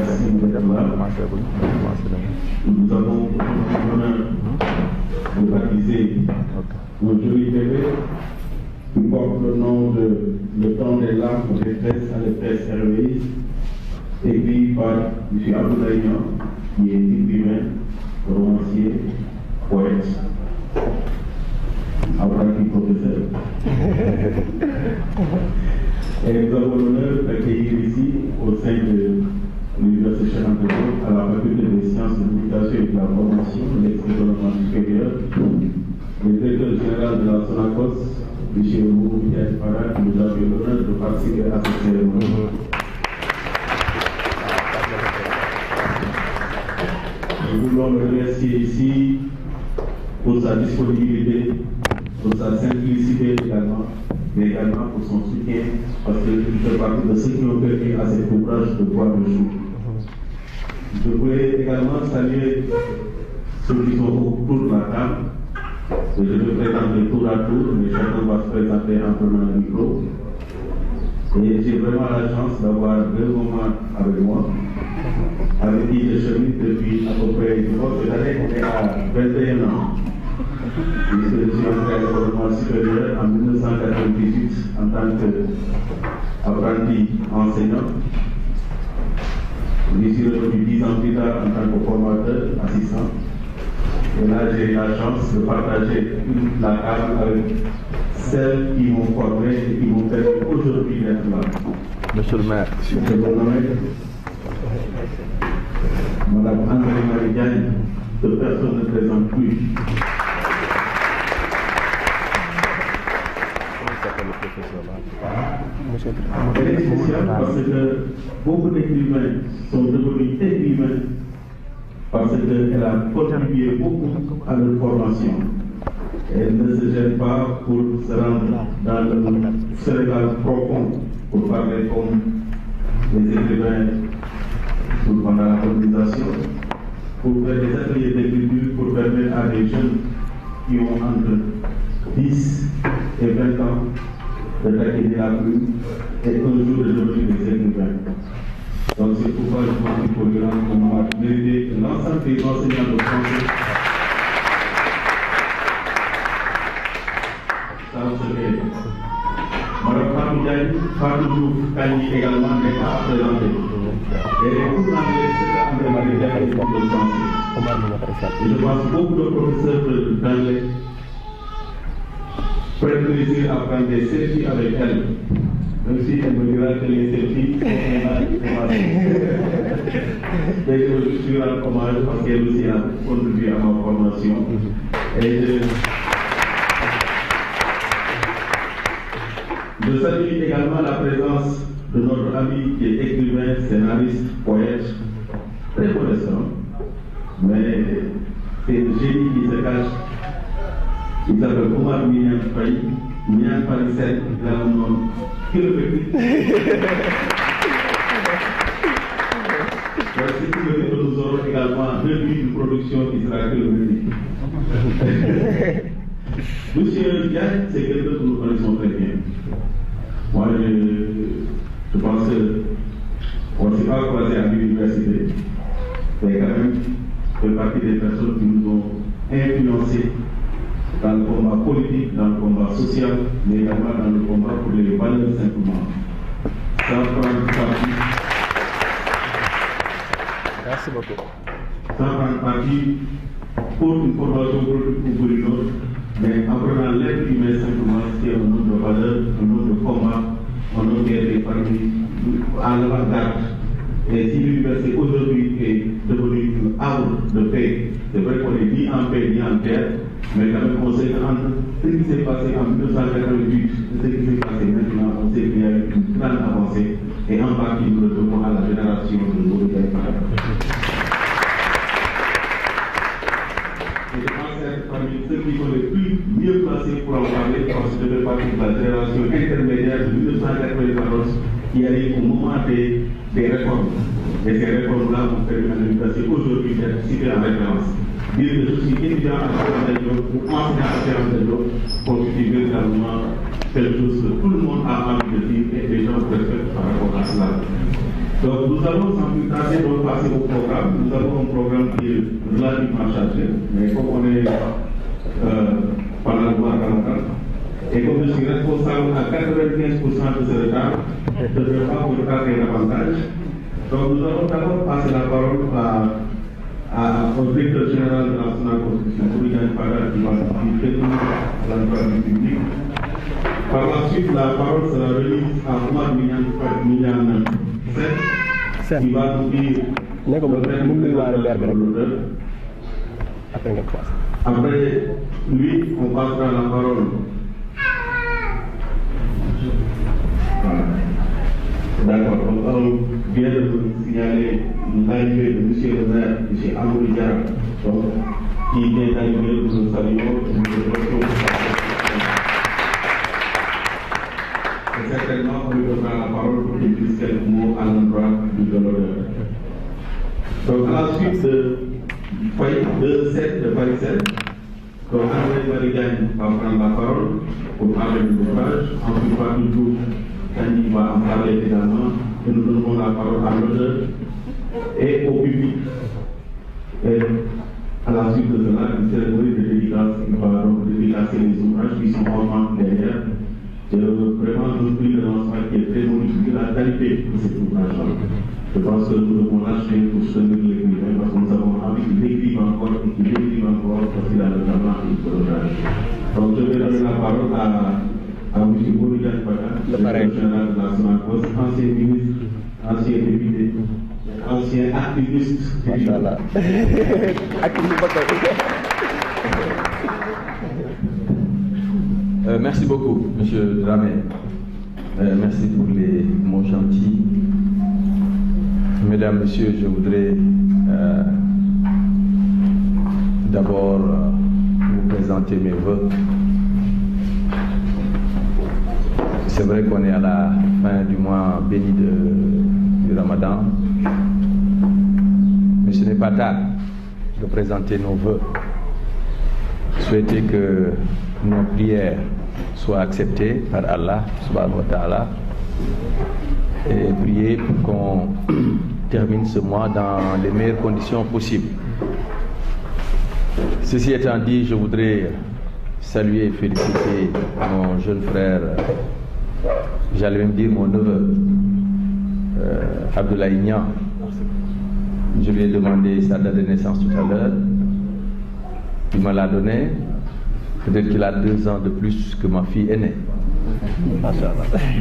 Merci d'être là. Nous avons l'honneur de baptiser nos jolis bébés qui portent le nom de Le temps des larmes de détresse à l'épresse Héroïse, écrit par M. Abdoulaye Niang, qui est écrivain, romancier, poète, apprenti professeur. Et nous avons l'honneur d'accueillir ici, au sein de l'Université Cheikh Anta Diop, à la faculté des sciences de l'éducation et de la formation, de l'ex-développement supérieur, le directeur général de la SONACOS, M. Mourou Ndiaye Fara, qui nous a fait l'honneur de participer à cette cérémonie. Nous voulons le remercier ici pour sa disponibilité, pour sa simplicité également, mais également pour son soutien, parce qu'il fait partie de ceux qui ont permis à cet ouvrage de voir le jour. Je voulais également saluer ceux qui sont autour de la table. Je vais présenter tour à tour, mais chacun va se présenter en prenant le micro. Et j'ai vraiment la chance d'avoir deux moments avec moi, avec qui je chemine depuis à peu près cette année, on est à 21 ans. Je suis entré à l'école supérieur en 1998 en tant qu'apprenti enseignant. Je suis revenu 10 ans plus tard en tant que formateur assistant. Et là, j'ai eu la chance de partager la table avec celles qui m'ont formé et qui m'ont permis aujourd'hui d'être là. Monsieur le maire. Je me nomme Madame André-Marie Diagne, que personne ne présente plus. Elle est spéciale parce que beaucoup d'écrivains sont devenus écrivains parce qu'elle a contribué beaucoup à leur formation. Elle ne se gêne pas pour se rendre dans le Sénégal profond pour parler comme les écrivains pendant la colonisation, pour faire des ateliers d'écriture pour permettre à des jeunes qui ont entre 10 et 20 ans de taquiner la plume et un jour de devenir des écrivains. Donc c'est pourquoi je pense qu'il faut lui rendre hommage mérité que l'ensemble des enseignants de français. Ça se fait. Madame Fatou Diagne, Fatou Diouf Kandji également n'est pas présenté. Et pour l'anglais, c'est André-Marie Diagne pour le français. Et je pense que beaucoup de professeurs d'anglais prennent plaisir à prendre des selfies avec elle. Même si elle me dira que les selfies sont un mais je lui rends hommage parce qu'elle aussi a contribué à ma formation. Et je salue également la présence de notre ami qui est écrivain, scénariste, poète, très modeste, mais c'est le génie qui se cache. Il s'appelle Omar Mian Faye, Mian Parisel, il a un nom qui le fait. Voici que nous aurons également deux nuits de production qui sera que le midi. Monsieur Diagne, c'est quelqu'un que nous connaissons très bien. Moi, je pense qu'on ne s'est pas croisé à l'université, mais quand même, je fais partie des personnes qui nous ont influencés dans le combat politique, dans le combat social, mais également dans le combat pour les valeurs simplement. Sans prendre parti. Merci beaucoup. Sans prendre parti pour une formation politique ou pour une autre, mais en prenant l'être humain simplement, c'est un nom de valeur, un nom de combat, un nom qui est parti à l'avant-garde. Et si l'université aujourd'hui est devenue une havre de paix, c'est vrai qu'on est ni en paix ni en guerre, mais quand même on sait qu'entre ce qui s'est passé en 1988 et ce qui s'est passé maintenant, on sait qu'il y a eu une grande avancée, et en partie nous le devons à la génération de Mourou Ndiaye Fara. Et je pense être parmi ceux qui sont les plus mieux placés pour en parler, parce que je fais partie de la génération intermédiaire de 1994 qui arrive au moment des réformes. Et ces réformes-là vont permettre à l'université aujourd'hui d'être citée en référence. Dire que je suis étudiant à Cheikh ou enseignant à Cheikh constitue véritablement quelque chose que tout le monde a envie de dire et les gens respectent par rapport à cela. Donc nous allons sans plus tarder donc passer au programme. Nous avons un programme qui est relativement chargé, mais comme on est pendant le mois Ramadan, et comme je suis responsable à 95% de ce retard, je ne vais pas vous retarder davantage. Donc nous allons d'abord passer la parole au directeur général de la National Constitution, Bouridiane Fada, qui va expliquer l'emploi du public. Par la suite, la parole sera remise à Omar Mignane Seck, qui va nous dire Après lui, on passera la parole. D'accord. On vient de nous signaler l'arrivée de M. le maire, M. Amadou Diarra, qui vient d'arriver, nous le saluons, nous le remercions. Et certainement, on lui donnera la parole pour qu'il dise quelques mots à l'endroit du l'honneur. Donc, à la suite de cette paricelle, donc André Marigagne va prendre la parole pour parler du ouvrage. Ensuite, pas du tout, Tandy va en parler également. Et nous donnons la parole à l'auteur et au public. Et à la suite de cela, une cérémonie de dédicace qui va donc dédicacer les ouvrages qui sont en vente derrière. C'est vraiment un prix de lancement qui est très modifié la qualité de cet ouvrage-là. Je pense que nous devons lâcher pour soutenir l'écrivain parce que nous avons envie qu'il écrive encore et qu'il écrive encore parce qu'il a le talent et le courage. Donc je vais donner la parole à M. Bouridiane Fada, le directeur général de la SONACOS, ancien ministre, ancien député, ancien activiste. Machallah. Merci beaucoup, M. Dramé. Merci pour les mots gentils. Mesdames, Messieurs, je voudrais d'abord vous présenter mes vœux. C'est vrai qu'on est à la fin du mois béni du Ramadan, mais ce n'est pas tard de présenter nos vœux. Souhaiter que nos prières soient acceptées par Allah subhanahu wa ta'ala et prier pour qu'on termine ce mois dans les meilleures conditions possibles. Ceci étant dit, je voudrais saluer et féliciter mon jeune frère, j'allais même dire mon neveu, Abdoulaye Niang. Je lui ai demandé sa date de naissance tout à l'heure. Il me l'a donné. Peut-être qu'il a 2 ans de plus que ma fille aînée.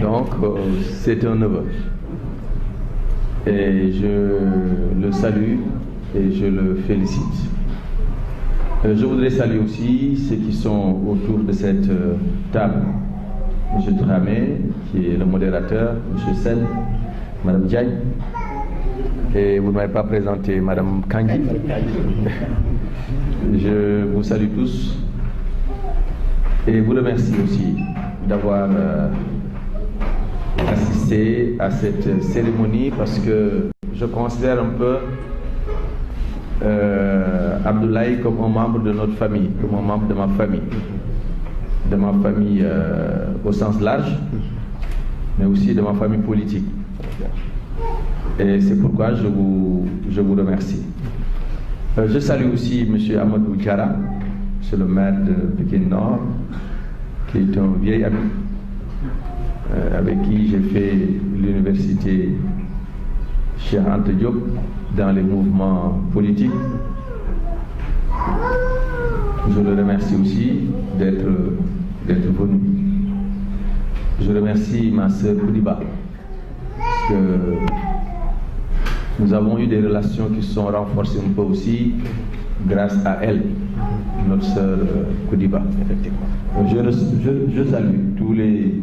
Donc, c'est un neveu. Et je le salue et je le félicite. Je voudrais saluer aussi ceux qui sont autour de cette table. M. Dramé, qui est le modérateur, M. Sen, Mme Diagne. Et vous ne m'avez pas présenté Mme Kangui. Je vous salue tous. Et vous remercie aussi d'avoir assisté à cette cérémonie parce que je considère un peu Abdoulaye comme un membre de notre famille, comme un membre de ma famille au sens large, mais aussi de ma famille politique. Et c'est pourquoi je vous remercie. Je salue aussi M. Amadou Diarra, c'est le maire de Pékin Nord, qui est un vieil ami, avec qui j'ai fait l'université Cheikh Anta Diop dans les mouvements politiques. Je le remercie aussi d'être venu. Je remercie ma sœur Koudiba, parce que nous avons eu des relations qui se sont renforcées un peu aussi grâce à elle, notre sœur Koudiba, effectivement. Je salue tous les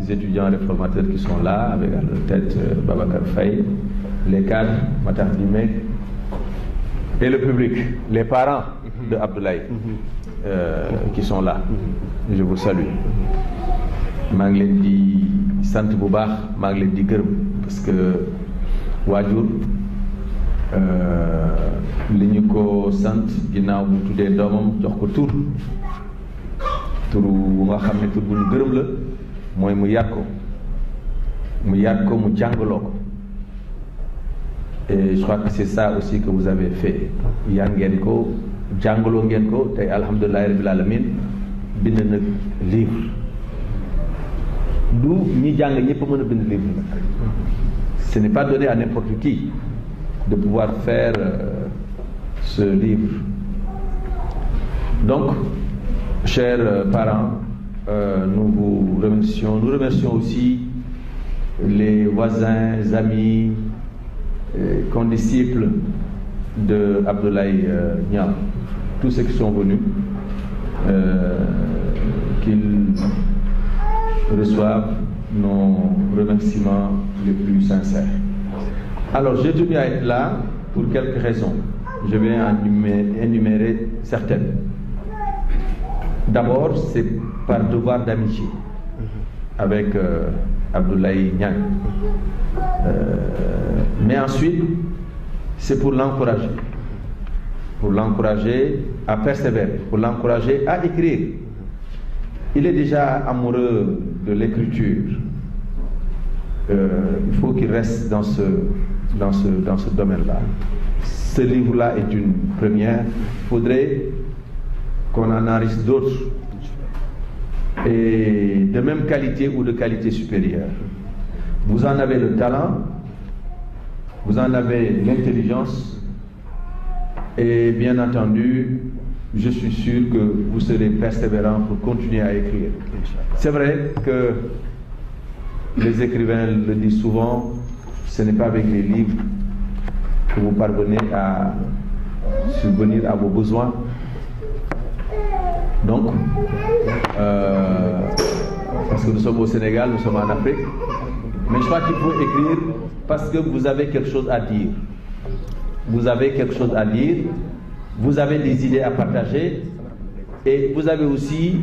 étudiants réformateurs qui sont là, avec à leur tête Babacar Faye, les cadres, Matar Dime, et le public, les parents de Abdoulaye qui sont là. Je vous salue. maa ngi leen di sant bu baax, maa ngi leen di gërëm parce que waajur li ñu ko sant ginnaaw bu tuddee doomam jox ko tur bu nga xam ne tur bu ñu gërëm la mooy mu yar ko mu jàngaloo ko Et je crois que c'est ça aussi que vous avez fait. Yan Genko, Djangolo Genko, et Alhamdulillah Rabbil Alamin, bind na livre. Du ñi jàng ñëpp mën a bind livre. Ce n'est pas donné à n'importe qui de pouvoir faire ce livre. Donc, chers parents, nous vous remercions. Nous remercions aussi les voisins, amis, condisciples de Abdoulaye Niang, tous ceux qui sont venus, qu'ils reçoivent nos remerciements les plus sincères. Alors, j'ai tenu à être là pour quelques raisons. Je vais en énumérer certaines. D'abord, c'est par devoir d'amitié avec Abdoulaye Niang. Mais ensuite, c'est pour l'encourager à persévérer, pour l'encourager à écrire. Il est déjà amoureux de l'écriture. Il faut qu'il reste dans ce domaine-là. Ce livre-là est une première. Il faudrait qu'on en enregistre d'autres, et de même qualité ou de qualité supérieure. Vous en avez le talent, vous en avez l'intelligence, et bien entendu, je suis sûr que vous serez persévérant pour continuer à écrire. C'est vrai que les écrivains le disent souvent, ce n'est pas avec les livres que vous parvenez à subvenir à vos besoins. Donc, parce que nous sommes au Sénégal, nous sommes en Afrique, mais je crois qu'il faut écrire parce que vous avez quelque chose à dire. Vous avez quelque chose à dire, vous avez des idées à partager, et vous avez aussi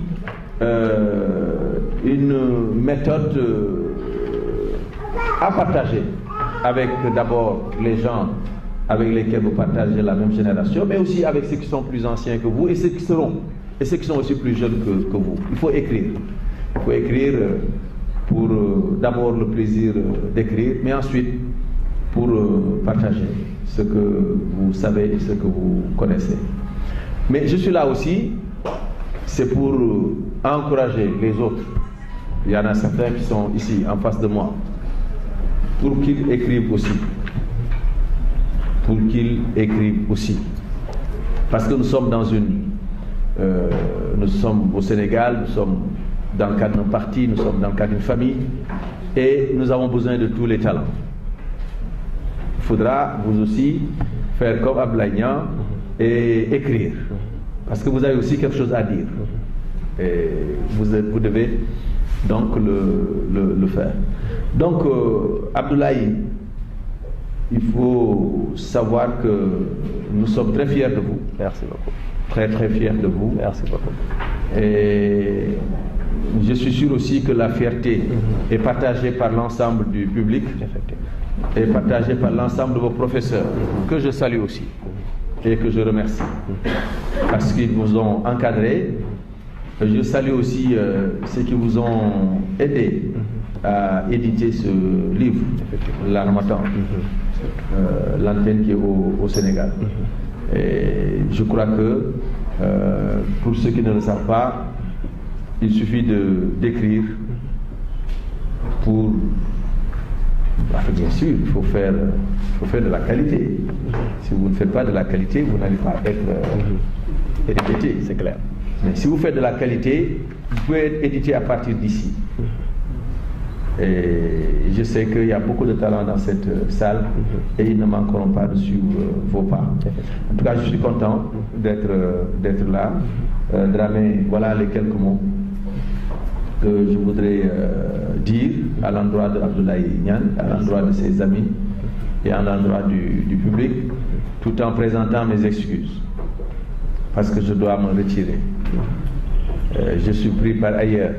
une méthode à partager avec d'abord les gens avec lesquels vous partagez la même génération, mais aussi avec ceux qui sont plus anciens que vous et ceux qui seront, et ceux qui sont aussi plus jeunes que vous. Il faut écrire. Il faut écrire pour d'abord le plaisir d'écrire, mais ensuite pour partager ce que vous savez et ce que vous connaissez. Mais je suis là aussi, c'est pour encourager les autres. Il y en a certains qui sont ici, en face de moi, pour qu'ils écrivent aussi. Pour qu'ils écrivent aussi. Parce que nous sommes dans nous sommes au Sénégal, nous sommes dans le cadre d'un parti, nous sommes dans le cadre d'une famille, et nous avons besoin de tous les talents. Il faudra vous aussi faire comme Abdoulaye Niang et écrire, parce que vous avez aussi quelque chose à dire, et vous devez donc le faire. Donc Abdoulaye, il faut savoir que nous sommes très fiers de vous. Merci beaucoup. Très très fiers de vous. Merci beaucoup. Et je suis sûr aussi que la fierté est partagée par l'ensemble du public, et partagée par l'ensemble de vos professeurs, que je salue aussi et que je remercie, parce qu'ils vous ont encadré. Je salue aussi ceux qui vous ont aidé à éditer ce livre, l'Harmattan, l'antenne qui est au Sénégal. Et je crois que pour ceux qui ne le savent pas, il suffit d'écrire pour... Bien sûr, il faut faire de la qualité. Si vous ne faites pas de la qualité, vous n'allez pas être édité, c'est clair. Mais si vous faites de la qualité, vous pouvez être édité à partir d'ici. Et je sais qu'il y a beaucoup de talents dans cette salle, et ils ne manqueront pas de suivre vos pas. En tout cas, je suis content d'être là. Dramé, voilà les quelques mots que je voudrais dire à l'endroit de Abdoulaye Niang, à l'endroit de ses amis et à l'endroit du public, tout en présentant mes excuses, parce que je dois me retirer. Je suis pris par ailleurs,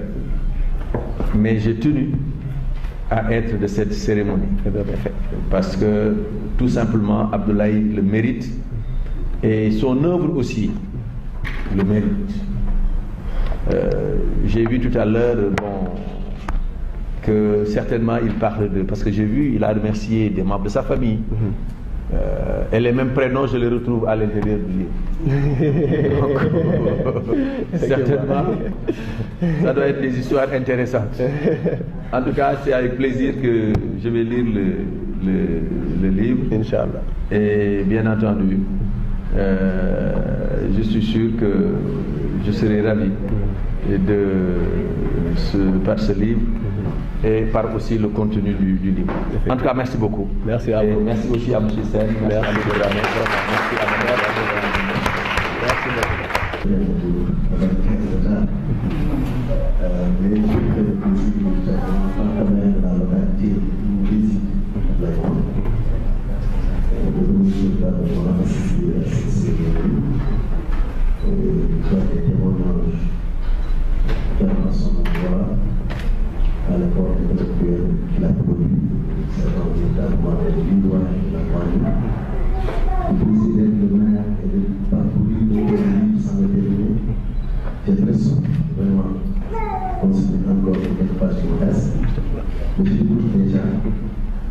mais j'ai tenu à être de cette cérémonie, parce que tout simplement Abdoulaye le mérite, et son œuvre aussi le mérite. J'ai vu tout à l'heure que certainement il parle de... Parce que j'ai vu, il a remercié des membres de sa famille, Et les mêmes prénoms, je les retrouve à l'intérieur du livre. Donc, certainement, ça doit être des histoires intéressantes. En tout cas, c'est avec plaisir que je vais lire le livre. Inch'Allah. Et bien entendu, je suis sûr que je serai ravi par ce livre et par aussi le contenu du livre. En tout cas, merci beaucoup. Merci à vous. Merci aussi à M. Sen. Merci à M. Dramé. Merci à à l'accord intellectuel qu'il a produit, c'est notamment le Lillois et la Guadeloupe. Le président le maire et de parcourir le pays sans le terminer. J'ai l'impression vraiment qu'on se met encore quelque part sur le reste. Mais je dis déjà que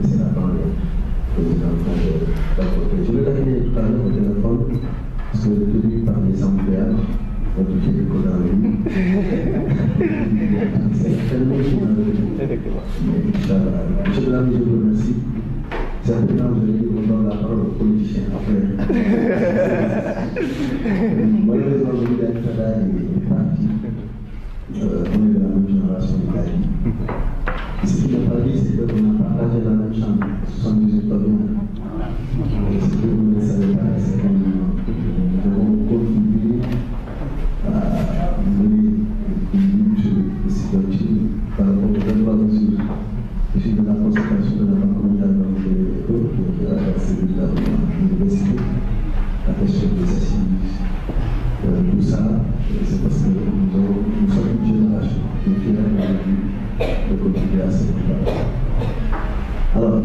c'est la banlieue que nous sommes en train d'apporter. Je vais terminer tout à l'heure au téléphone parce que tenu par les employages. C'est tellement Monsieur Dramé, je vous remercie. C'est un peu quand je vais donner la parole aux politiciens après. Malheureusement, le leader est parti. On est de la même génération de Gaï. Ce qui m'a pas dit, c'est qu'on a partagé la même chambre. 78 pas bien. Ce que vous ne savez pas, c'est que nous avons contribué à mener une situation par rapport aux 23 mesures issues de la consultation de la Banque mondiale de l'eau qui a versé de l'université, la question des assises, tout ça, c'est parce que nous sommes une génération qui est de contribuer à cette débat. Alors,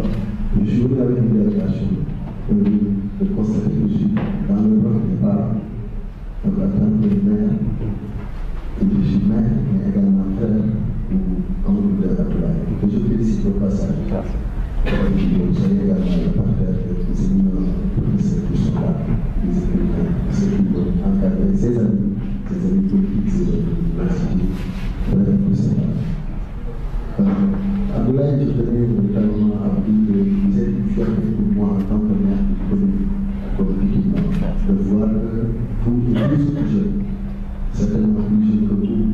je suis venu avec une délégation de constater que je suis dans le rang des parents. Donc, en tant que maire, je suis maire, mais également frère ou oncle de Abdoulaye. Que je félicite au passage. Vous savez également le partenaire des éminents professeurs qui sont là, les écrivains, ceux qui vont encadrer ses amis politiques, ses amis universités. Bref, tout ça. Abdoulaye, je tenais notamment à vous dire que vous êtes une fierté pour moi en tant que maire du commune, de voir que vous, plus jeunes, certainement plus jeunes que vous,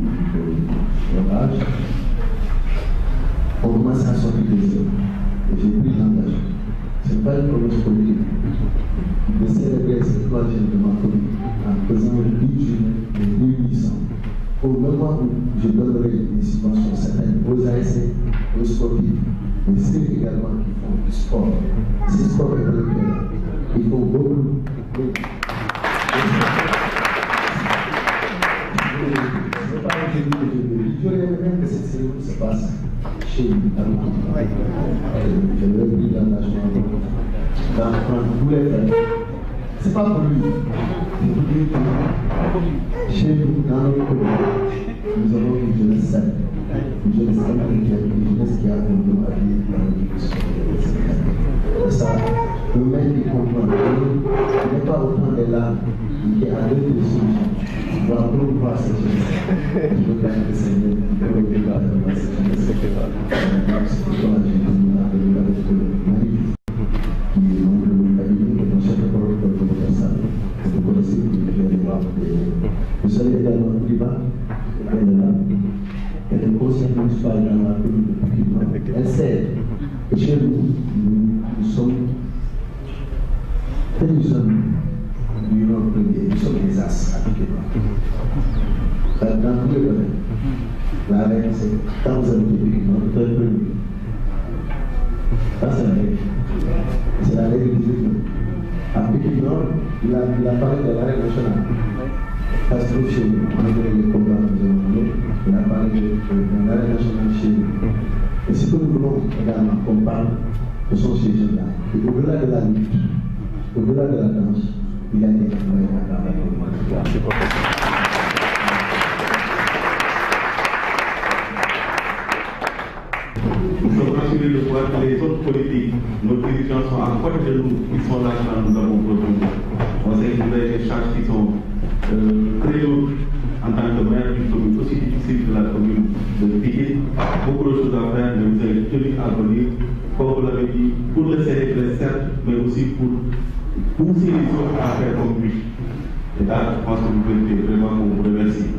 votre âge, on commence à sortir des hommes. Et j'ai pris l'engagement. Ce n'est pas une promesse politique de célébrer cette troisième de ma commune en faisant le 8 juillet de 1800. Au moment où je donnerai des subventions certaines aux ASC, aux sportifs, mais ceux également qui font du sport, ces sports intellectuels, il faut beaucoup. Je voudrais même que cette cérémonie se passe chez nous, à l'autre. Je leur dis l'engagement d'apprendre tous les frères. Ce n'est pas pour lui. C'est pour lui. Chez nous, dans notre commune, nous avons une jeunesse saine. Une jeunesse américaine, une jeunesse qui a un nom à vie dans le Sénégal. Et ça, le mec qui comprend, il n'est pas autant des larmes, qui a deux solutions. On doit promouvoir cette jeunesse. Je veux bien que c'est mieux qui peut le débat dans cette jeunesse. C'est pourquoi j'ai donné la débat de Marie, qui est membre de l'Union, et mon chef de parole de l'Université. Vous connaissez que je viens de voir. Vous savez également Kouliba, elle est là. Elle est conseillère municipale dans la commune de Kouliba. Elle sait que chez nous, nous sommes nous sommes des as à Kouliba. Dans tous les domaines, la règle c'est quand vous avez des documents, vous êtes venu. Ça c'est la règle. C'est la règle du jeu. À Pékin Nord, il a parlé de la règle nationale. Parce que chez nous, on a donné les programmes que nous avons donnés, il a parlé de la règle nationale chez nous. Et ce que nous voulons également qu'on parle, ce sont ces jeunes-là. Et au-delà de la lutte, au-delà de la danse, il y a des moyens à la Merci beaucoup. Nous sommes rassurés de voir que les autres politiques, nos dirigeants sont à côté de nous, ils sont là quand nous avons tâches qui sont très lourdes en tant que maire d'une commune aussi difficile que la commune de Pikine. Beaucoup de choses à faire, mais vous avez tenu à venir, comme vous l'avez dit, pour le célébrer certes, mais aussi pour pousser les autres à faire comme lui. Et là, je pense que vous pouvez vraiment vous remercier.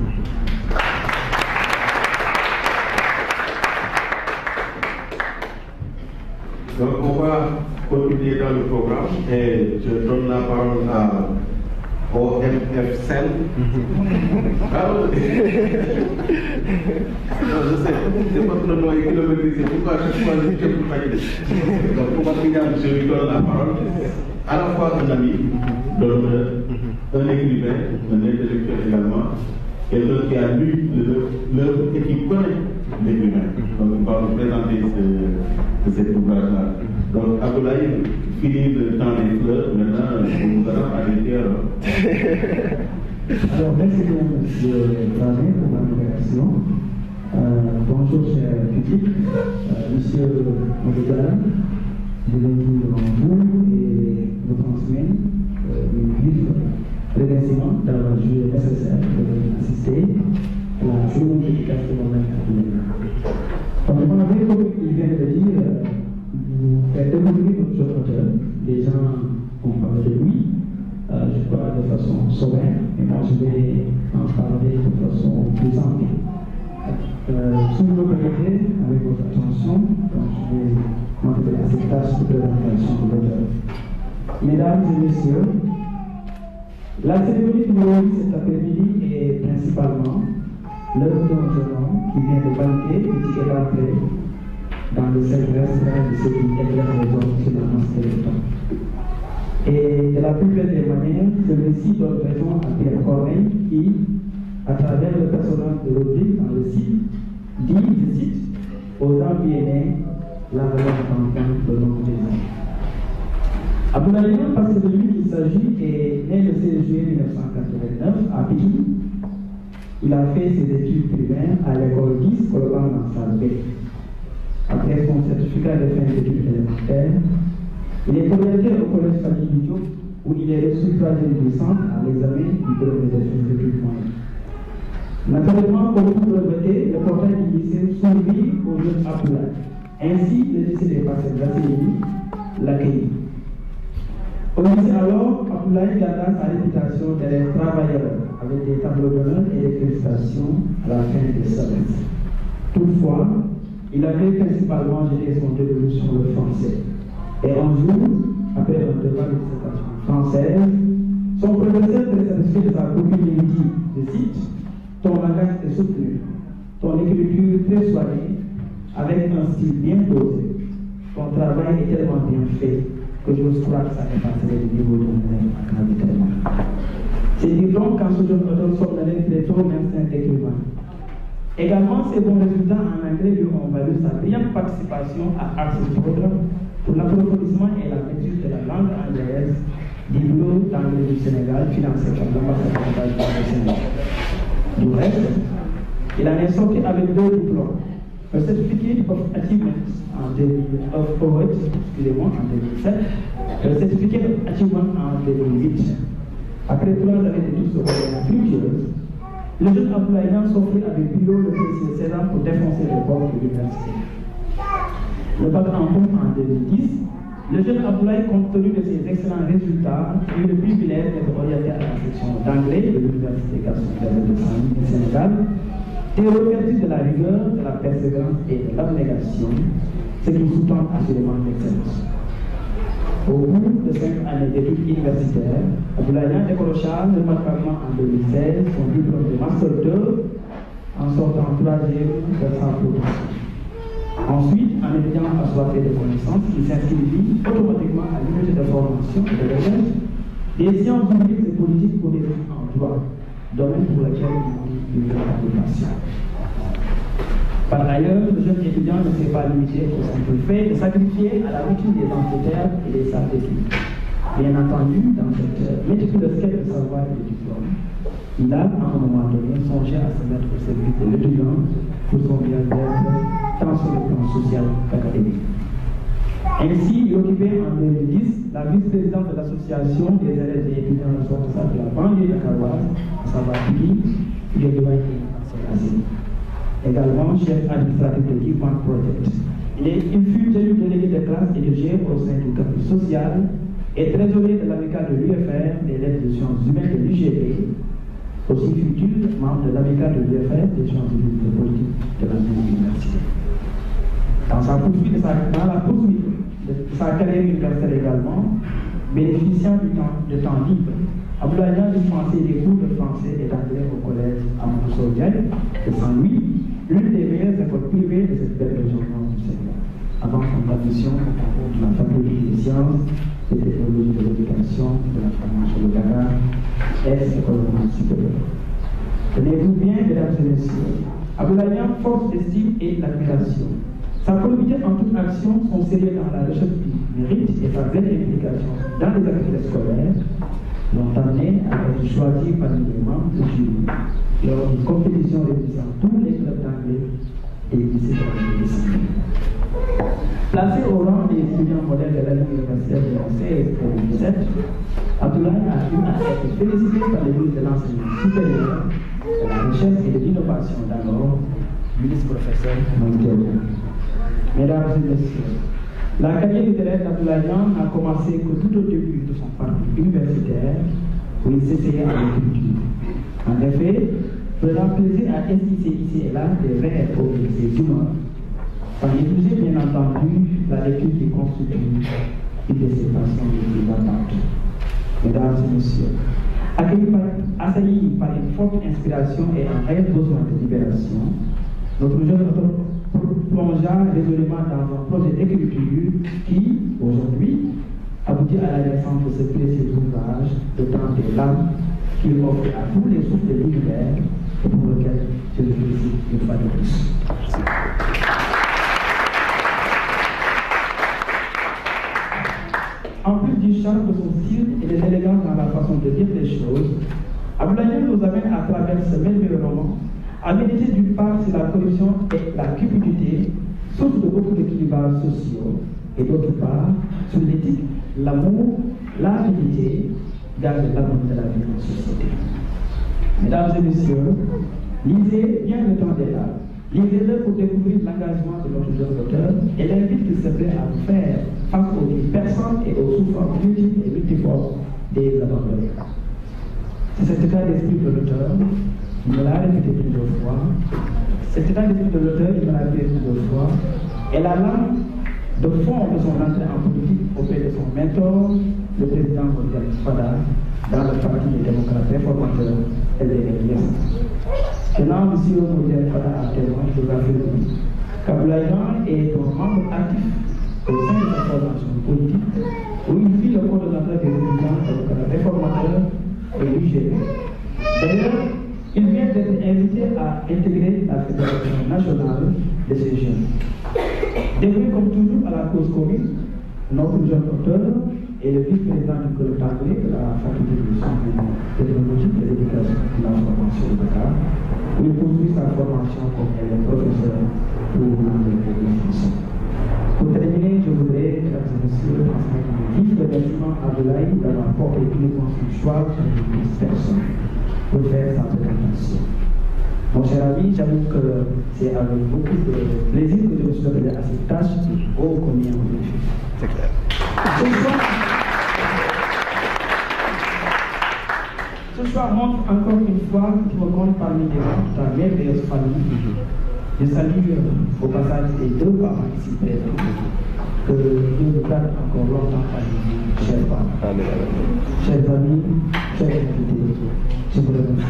Donc on va continuer dans le programme et je donne la parole à OMFCEL. Je sais, c'est parce que le nom est kilométrisé. Pourquoi chaque fois je suis plus fatigué? Donc on va finir, je lui donne la parole. À la fois un ami, un écrivain, un intellectuel également, quelqu'un qui a lu l'œuvre et qui connaît l'écrivain. Donc on va nous présenter cet ouvrage-là. Donc Abdoulaye, fini le temps des fleurs, maintenant on vous attend à l'intérieur. Alors merci bien monsieur Dramé pour la modération. Bonjour cher public, monsieur Moudouala, je vais vous devant vous et vous transmettre une vive remerciement d'avoir jugé nécessaire d'assister à la seconde éducation mondiale. Comme il vient de le dire, vous faites découvrir notre auteur. Les gens ont parlé de lui, je crois de façon sommaire, et moi je vais en parler de façon plus ample. Si vous me permettez, avec votre attention, donc je vais m'atteler à cette tâche de présentation de l'auteur. Mesdames et messieurs, la cérémonie qui nous cet après-midi est principalement l'œuvre d'un jeune homme qui vient de banquer et qui est rentré dans le cercle restreint de ce qui éclaire les hommes sur la masse de temps. Et de la plus belle des manières, celui-ci donne raison à Pierre Corneille qui, à travers le personnage de Rodrigue dans le site, dit, je cite, aux Ambiénais, la valeur d'enfant de l'homme des hommes. Abdoulaye, parce que de lui il s'agit, est né le 16 juillet 1989 à Pikine. Il a fait ses études primaires à l'école 10 Colobane dans salle B. Après son certificat de fin d'études élémentaires, il est orienté au collège Fadil Diop où il est reçu 3e licence à l'examen du brevet des études moyennes. Naturellement, comme vous le voyez, le portail du lycée s'ouvrit au jeune Abdoulaye. Ainsi, le lycée des Passés Brassélie l'accueillit. Au lycée alors, Abdoulaye garda sa réputation d'être travailleur avec des tableaux d'honneur et des félicitations à la fin des semestres. Toutefois, il avait principalement jeté son dévolu sur le français. Et un jour, après un devoir de dissertation française, son professeur très satisfait de sa copie lui dit, je cite, ton langage est soutenu, ton écriture très soignée, avec un style bien posé, ton travail est tellement bien fait que je crois que ça dépasserait le niveau de mon élève académiquement. C'est dire donc qu'en ce jeune auteur somnolent très tôt l'instinct d'écrivain. Également, ses bons résultats en anglais lui ont valu sa brillante participation à Access Programme pour l'approfondissement et la maîtrise de la langue anglaise du bureau d'anglais du Sénégal, financé par l'ambassade du Sénégal. Du reste, il en est sorti avec 2 diplômes. Un certificat of achievement en 2007, un certificat of achievement en 2008. Après 3 années d'études secondaires fructueuses, le jeune Abdoulaye s'offrit avec brio le précieux César pour défoncer les portes de l'université. Le bac en pompe en 2010, le jeune Abdoulaye, compte tenu de ses excellents résultats, eut le privilège d'être orienté à la section d'anglais de l'Université Gaston Berger de Saint-Louis du Sénégal, et revêtu de la rigueur, de la persévérance et de l'abnégation, ce qui sous-tend assurément l'excellence. Au bout de 5 années d'études universitaires, Abdoulaye décrocha remarquablement en 2016 son diplôme de Master 2 en sortant 3e de sa production. Ensuite, en étudiant assoiffé de connaissances, il s'inscrivit automatiquement à l'unité de formation et de recherche des sciences juridiques et politiques pour des études en droit, domaine pour lequel il eut une passion. Par ailleurs, le jeune étudiant ne s'est pas limité au simple fait de sacrifier à la routine des amphithéâtres et des salles d'études. Bien entendu, dans cette méticuleuse quête de savoir et de diplôme, il a, à un moment donné, songé à se mettre au service de l'étudiant pour son bien-être, tant sur le plan social qu'académique. Ainsi, il occupait en 2010 la vice-présidente de l'association des élèves et étudiants responsables de la banlieue dakaroise, à savoir Pili, il est devenu également chef administratif de Keypoint Project. Il fut élu délégué de classe et de GR au sein du campus social et trésorier de l'amicale de l'UFR des lettres de sciences humaines de l'UGB, aussi futur membre de l'amicale de l'UFR des sciences humaines et politiques de la même université. Dans la poursuite de sa carrière universitaire également, bénéficiant de temps libre, Abdoulaye a dispensé des cours de français et d'anglais au collège Amadou Sow-Diagne de Saint-Louis, l'une des meilleures écoles privées de cette belle région nord du Sénégal, avant son admission au concours de la faculté des sciences et technologies de l'éducation de la formation de Dakar, École supérieure. Tenez-vous bien, mesdames et messieurs, Abdoulaye force d'estime et l'admiration. Sa probité en toute action, son sérieux dans la recherche du mérite et sa pleine implication dans les activités scolaires l'ont amené à être choisi parmi les membres du jury lors d'une compétition réunissant tous les clubs d'anglais et lycées de l'université. Placé au rang des étudiants modèles de l'année universitaire de 2016 et 2017, Abdoulaye a eu à être félicité par les ministres de l'enseignement supérieur, de la recherche et de l'innovation d'alors, ministre-professeur Moïse. Mesdames et messieurs, la carrière littéraire d'Abdoulaye n'a commencé que tout au début de son parcours universitaire, où il s'essayait à l'écriture. En effet, prenant plaisir à esquisser ici et là des rêves pour ses humains, sans négliger bien entendu la lecture qui constitue une de ses passions les plus ardentes. Mesdames et messieurs, assailli par une forte inspiration et un réel besoin de libération, notre jeune auteur plongea résolument dans un projet d'écriture qui, aujourd'hui, aboutit à la naissance de ce précieux ouvrage de temps des larmes qu'il offre à tous les souffles de l'univers et pour lequel je le félicite une fois de plus. En plus du charme de son style et de l'élégance dans la façon de dire les choses, Abdoulaye nous amène à travers ce merveilleux roman à méditer d'une part sur la corruption et la cupidité, source de beaucoup d'équilibres sociaux, et d'autre part sur l'éthique, l'amour, la fidélité, gage de l'amour de la vie en société. Mesdames et messieurs, lisez bien le temps des larmes. Lisez-le pour découvrir l'engagement de notre jeune auteur et l'invite qu'il se plaît à vous faire face aux vies perçantes et aux souffrances multiples et multiformes des abandonnés. C'est cet état d'esprit de l'auteur. Il me l'a répété plusieurs fois. Cet état d'esprit de l'auteur, il me l'a répété plusieurs fois. Et la lame de fond de son entrée en politique auprès de son mentor, le président Modiane Fada, dans le parti des démocrates réformateurs LDRS. Tenant M. Modiane Fada à témoin, je vous affirme qu'Abdoulaye est un membre actif au sein de sa formation politique, où il fit le coordonnateur des étudiants démocrates réformateurs et l'UGB. D'ailleurs, il vient d'être invité à intégrer la Fédération nationale de ces jeunes. Dévoué comme toujours à la cause commune, notre jeune auteur est le vice-président du club d'anglais de la faculté de sciences technologiques et d'éducation de la formation de Dakar, où il poursuit sa formation comme élève professeur pour l'anglais et le français. Pour terminer, je voudrais, mesdames et messieurs, transmettre un vif remerciement à Abdoulaye d'avoir porté tous les conseils choix sur une personne pour faire sa présentation. Mon cher ami, j'avoue que c'est avec beaucoup de plaisir que je me suis appelé à cette tâche ô combien on est fait. C'est clair. Ce soir montre encore une fois que tu me comptes parmi les gens de ta merveilleuse famille. Je salue au passage les deux parents ici présents. Que Dieu vous garde encore longtemps parmi vous, chers parents. Chers amis, chers invités, je vous remercie.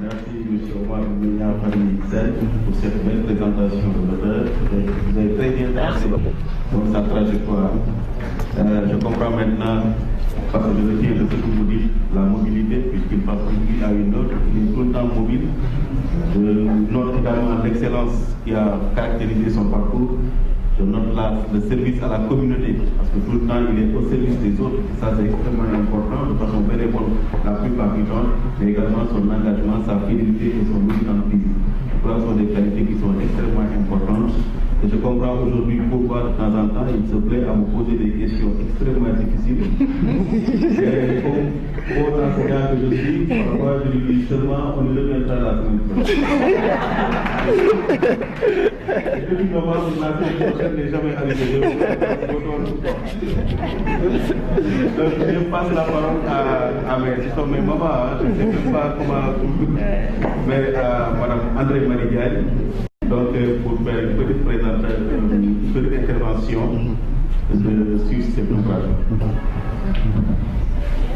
Merci M. Omar Mounia Farid pour cette belle présentation de l'auteur. Vous avez très bien tracé dans sa trajectoire. Je comprends maintenant, parce que je retiens de ce que vous dites, la mobilité, puisqu'il passe d'une ville à une autre, il est tout le temps mobile. Je note également l'excellence qui a caractérisé son parcours. Je note là le service à la communauté, parce que tout le temps il est au service des autres, et ça c'est extrêmement important, de façon bénévole la plupart du temps, mais également son engagement, sa fidélité et son militantisme. crois que ce sont des qualités qui sont extrêmement importantes. Et je comprends aujourd'hui pourquoi de temps en temps il se plaît à me poser des questions extrêmement difficiles. Et comme bon enseignant que je suis, parfois je lui dis seulement on ne le mettra la semaine prochaine. Et depuis novembre, la semaine prochaine n'est jamais arrivée. Donc je passe la parole à mes mamans, je ne sais même pas comment, mais à Mme André Marie-Gagne. Donc, pour faire une petite présentation, une petite intervention sur cette ouvrage.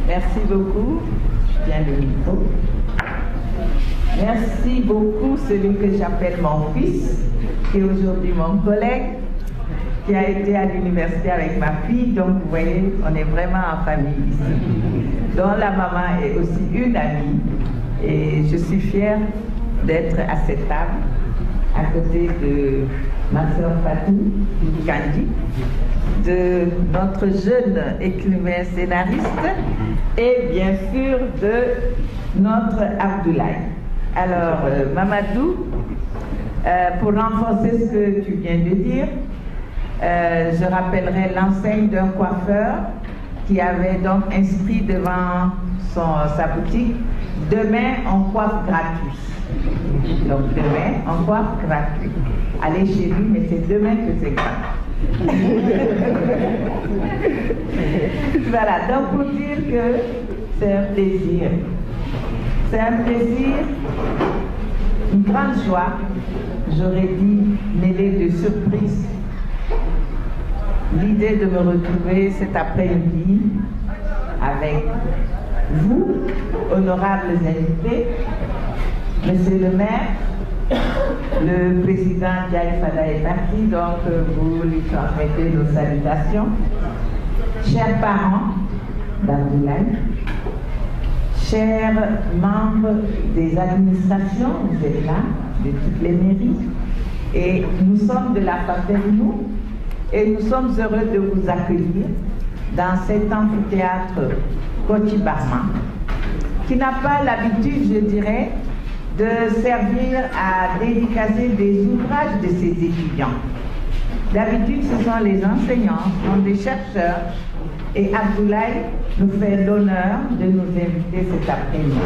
Merci beaucoup. Je viens de micro. Merci beaucoup, celui que j'appelle mon fils, qui est aujourd'hui mon collègue, qui a été à l'université avec ma fille. Donc, vous voyez, on est vraiment en famille ici. Dont la maman est aussi une amie. Et je suis fière d'être à cette table, à côté de ma soeur Fatou Kandi, de notre jeune écrivain scénariste et bien sûr de notre Abdoulaye. Alors, Mamadou, pour renforcer ce que tu viens de dire, je rappellerai l'enseigne d'un coiffeur qui avait donc inscrit devant sa boutique « Demain, on coiffe gratuit ». Donc demain, on coiffe gratuit. Allez chez lui, mais c'est demain que c'est gratuit. Voilà, donc pour dire que c'est un plaisir. C'est un plaisir, une grande joie, j'aurais dit, mêlée de surprise. L'idée de me retrouver cet après-midi avec vous, honorables invités, Monsieur le maire, le président Ndiaye Fada est parti, donc vous lui transmettez nos salutations. Chers parents d'Abdoulaye, chers membres des administrations, vous êtes là, de toutes les mairies, et nous sommes de la Fafernou, et nous sommes heureux de vous accueillir dans cet amphithéâtre Koti Barma, qui n'a pas l'habitude, je dirais, de servir à dédicacer des ouvrages de ses étudiants. D'habitude, ce sont les enseignants, ce sont des chercheurs, et Abdoulaye nous fait l'honneur de nous inviter cet après-midi.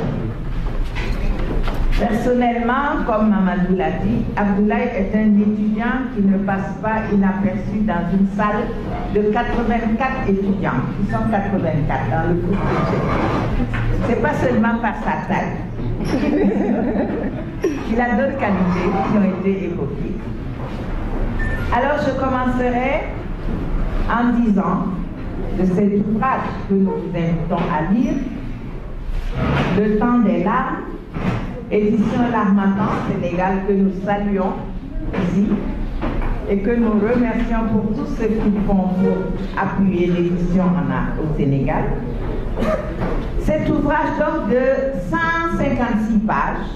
Personnellement, comme Mamadou l'a dit, Abdoulaye est un étudiant qui ne passe pas inaperçu dans une salle de 84 étudiants, qui sont 84 dans le groupe de. C'est pas seulement par sa taille. Il a d'autres qualités qui ont été évoquées. Alors je commencerai en disant de cet ouvrage que nous vous invitons à lire, Le temps des larmes, édition L'Harmattan Sénégal, que nous saluons ici et que nous remercions pour tout ce qu'ils font pour appuyer l'édition au Sénégal. Cet ouvrage donc de 156 pages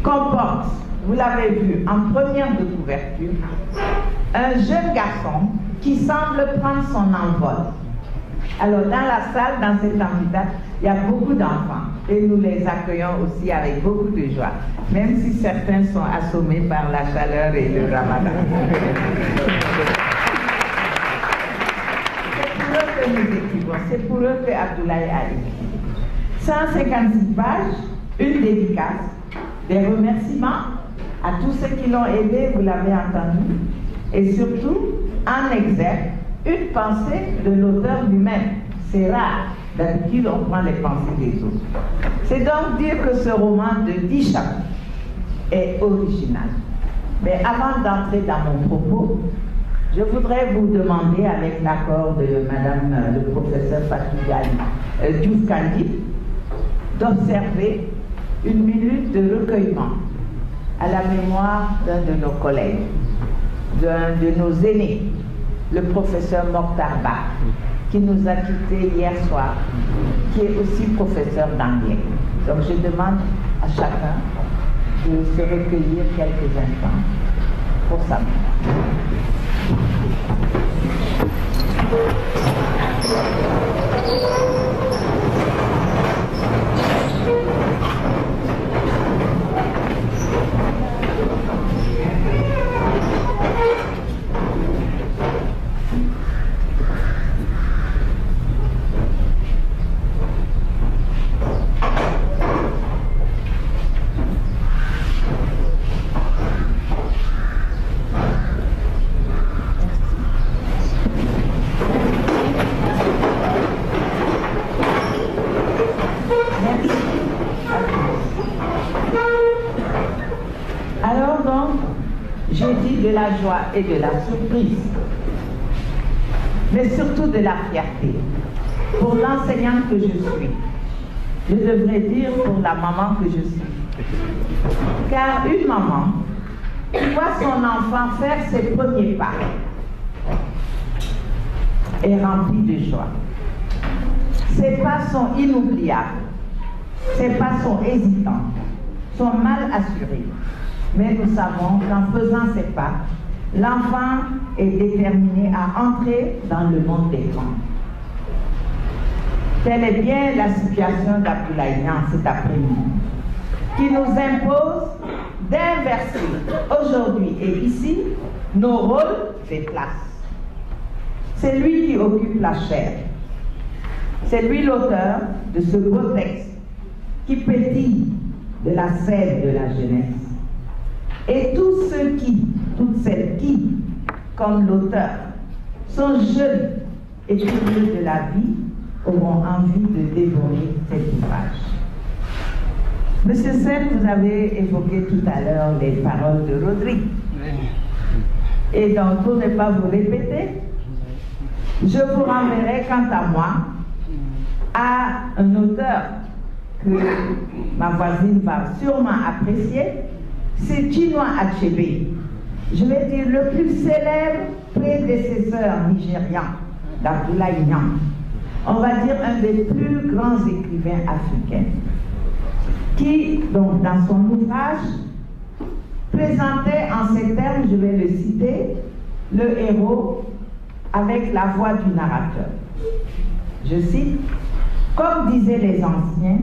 comporte, vous l'avez vu en première de couverture, un jeune garçon qui semble prendre son envol. Alors dans la salle, dans cet amphithéâtre, il y a beaucoup d'enfants et nous les accueillons aussi avec beaucoup de joie, même si certains sont assommés par la chaleur et le ramadan. Que nous écrivons, c'est pour eux que Abdoulaye a écrit. 156 pages, une dédicace, des remerciements à tous ceux qui l'ont aidé, vous l'avez entendu, et surtout, en exergue, une pensée de l'auteur lui-même. C'est rare, d'habitude on prend les pensées des autres. C'est donc dire que ce roman de 10 chapitres est original. Mais avant d'entrer dans mon propos, je voudrais vous demander, avec l'accord de Madame le professeur Fatou Diouf Kandi, d'observer une minute de recueillement à la mémoire d'un de nos collègues, d'un de nos aînés, le professeur Mokhtar Ba, qui nous a quittés hier soir, qui est aussi professeur d'anglais. Donc je demande à chacun de se recueillir quelques instants pour sa mémoire. la joie et de la surprise, mais surtout de la fierté. Pour l'enseignante que je suis, je devrais dire pour la maman que je suis. Car une maman qui voit son enfant faire ses premiers pas est remplie de joie. Ses pas sont inoubliables, ses pas sont hésitants, sont mal assurés. Mais nous savons qu'en faisant ces pas, l'enfant est déterminé à entrer dans le monde des grands. Telle est bien la situation d'Abdoulaye Niang cet après-midi, qui nous impose d'inverser aujourd'hui et ici nos rôles et places. C'est lui qui occupe la chaire. C'est lui l'auteur de ce beau texte qui pétille de la sève de la jeunesse. Et tous ceux qui, toutes celles qui, comme l'auteur, sont jeunes et curieux de la vie, auront envie de dévorer cet ouvrage. Monsieur Sen, vous avez évoqué tout à l'heure les paroles de Rodrigue. Et donc, pour ne pas vous répéter, je vous renverrai, quant à moi, à un auteur que ma voisine va sûrement apprécier, c'est Chinua Achebe. Je vais dire le plus célèbre prédécesseur nigérian d'Abdoulaye Niang. On va dire un des plus grands écrivains africains, qui, donc, dans son ouvrage, présentait en ces termes, je vais le citer, le héros avec la voix du narrateur. Je cite: comme disaient les anciens,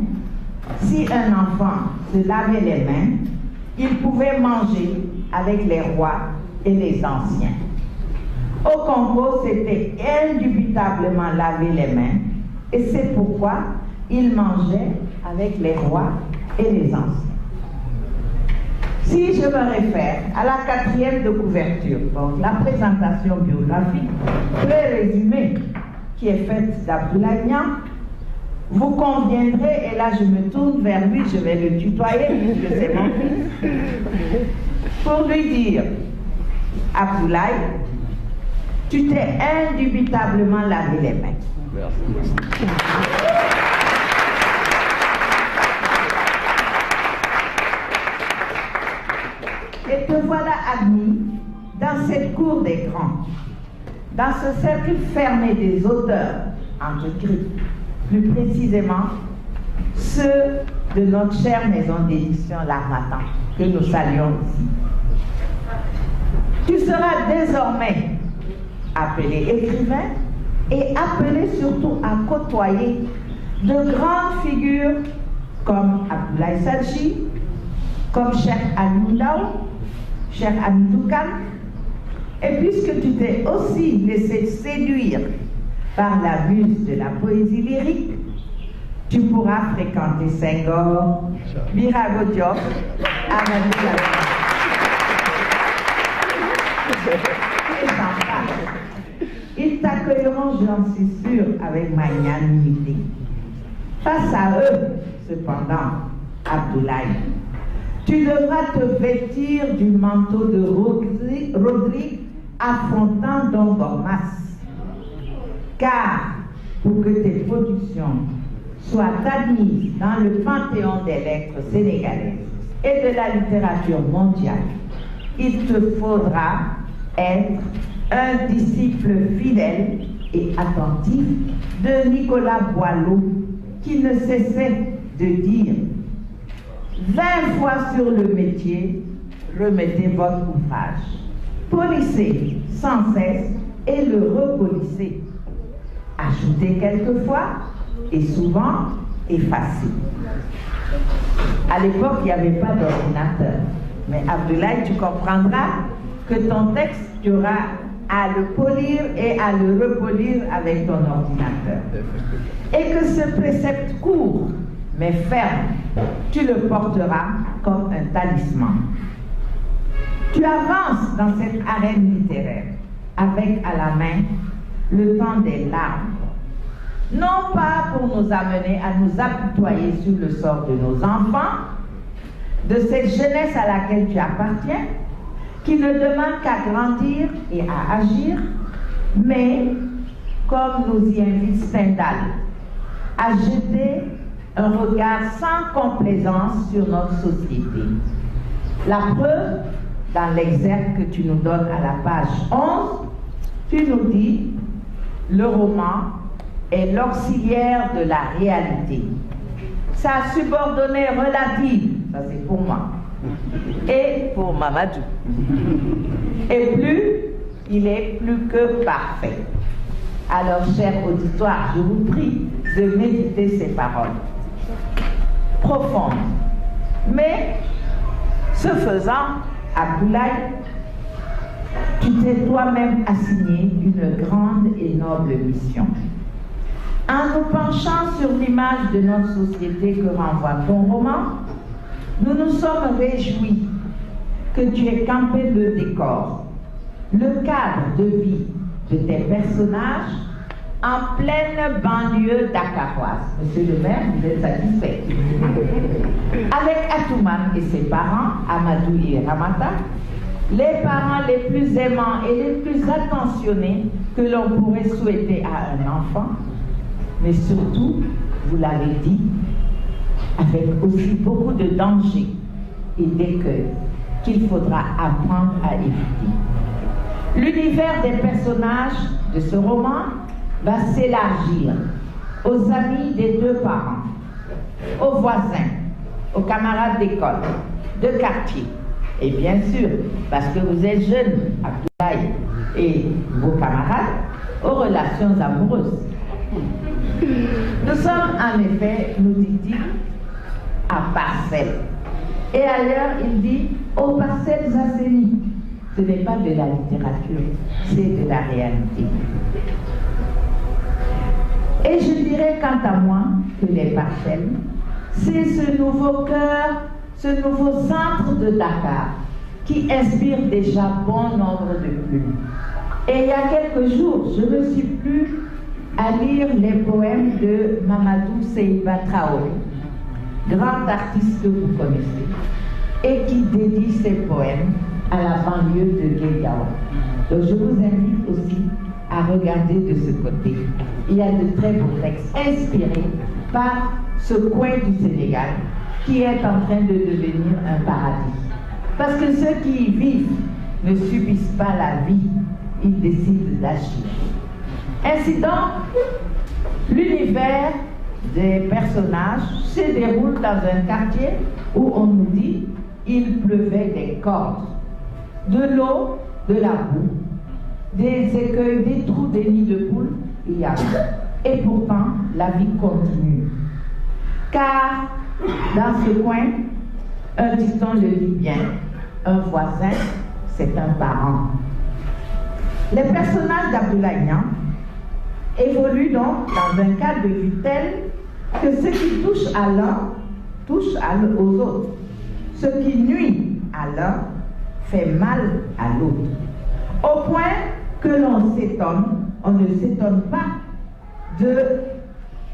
si un enfant se lavait les mains, il pouvait manger avec les rois et les anciens. Au Congo, c'était indubitablement laver les mains, et c'est pourquoi il mangeait avec les rois et les anciens. Si je me réfère à la 4e de couverture, donc la présentation biographique très résumée qui est faite d'Abdoulaye Niang, vous conviendrez, et là je me tourne vers lui, je vais le tutoyer, puisque c'est mon fils, pour lui dire: Abdoulaye, tu t'es indubitablement lavé les mains. Merci. Et te voilà admis dans cette cour des grands, dans ce cercle fermé des auteurs, entre griffes, plus précisément ceux de notre chère maison d'édition L'Harmattan, que nous saluons ici. Tu seras désormais appelé écrivain et appelé surtout à côtoyer de grandes figures comme Abdoulaye Sadji, comme Cheikh Ali Ndaw, Cheikh Hamidou Kane. Et puisque tu t'es aussi laissé séduire par la muse de la poésie lyrique, tu pourras fréquenter Senghor, Birago Diop, Amadou Diallo. Et j'en passe. Ils t'accueilleront, j'en suis sûre, avec magnanimité. Face à eux, cependant, Abdoulaye, tu devras te vêtir du manteau de Rodrigue affrontant Don Gormas. Car, pour que tes productions soient admises dans le panthéon des lettres sénégalaises et de la littérature mondiale, il te faudra être un disciple fidèle et attentif de Nicolas Boileau, qui ne cessait de dire: 20 fois sur le métier, remettez votre ouvrage. Polissez sans cesse et le repolissez. Ajoutez quelquefois et souvent effacez. À l'époque, il n'y avait pas d'ordinateur. Mais Abdoulaye, tu comprendras que ton texte, tu auras à le polir et à le repolir avec ton ordinateur. Et que ce précepte court mais ferme, tu le porteras comme un talisman. Tu avances dans cette arène littéraire avec à la main le temps des larmes, non pas pour nous amener à nous apitoyer sur le sort de nos enfants, de cette jeunesse à laquelle tu appartiens, qui ne demande qu'à grandir et à agir, mais, comme nous y invite Stendhal, à jeter un regard sans complaisance sur notre société. La preuve, dans l'exergue que tu nous donnes à la page 11, tu nous dis « Le roman est l'auxiliaire de la réalité. Sa subordonnée relative, ça c'est pour moi, et pour Mamadou. Et plus, il est plus que parfait. » Alors, cher auditoire, je vous prie de méditer ces paroles profondes. Mais, ce faisant, Abdoulaye, tu t'es toi-même assigné une grande et noble mission. En nous penchant sur l'image de notre société que renvoie ton roman, nous nous sommes réjouis que tu aies campé le décor, le cadre de vie de tes personnages en pleine banlieue dakaroise. Monsieur le maire, vous êtes satisfait. Avec Atoumane et ses parents, Amadou et Ramata, les parents les plus aimants et les plus attentionnés que l'on pourrait souhaiter à un enfant, mais surtout, vous l'avez dit, avec aussi beaucoup de dangers et d'écueils qu'il faudra apprendre à éviter. L'univers des personnages de ce roman va s'élargir aux amis des deux parents, aux voisins, aux camarades d'école, de quartier, et bien sûr, parce que vous êtes jeunes, Abdoulaye et vos camarades, aux relations amoureuses. Nous sommes en effet, nous dit-il, à Parcelles. Et ailleurs, il dit aux Parcelles assainies. Ce n'est pas de la littérature, c'est de la réalité. Et je dirais quant à moi que les Parcelles, c'est ce nouveau cœur, ce nouveau centre de Dakar qui inspire déjà bon nombre de plumes. Et il y a quelques jours, je me suis plu à lire les poèmes de Mamadou Seiba Traoré, grand artiste que vous connaissez, et qui dédie ses poèmes à la banlieue de Guédiawa. Donc je vous invite aussi à regarder de ce côté. Il y a de très beaux textes inspirés par ce coin du Sénégal qui est en train de devenir un paradis. Parce que ceux qui y vivent ne subissent pas la vie, ils décident d'agir. Ainsi donc, l'univers des personnages se déroule dans un quartier où on nous dit il pleuvait des cordes, de l'eau, de la boue, des écueils, des trous, des nids de poules, il y a. Et pourtant, la vie continue. Car dans ce coin, un dicton le dit bien, un voisin, c'est un parent. Les personnages d'Abdoulaye Niang évoluent donc dans un cadre de vie tel que ce qui touche à l'un touche aux autres. Ce qui nuit à l'un fait mal à l'autre. Au point que l'on s'étonne, on ne s'étonne pas de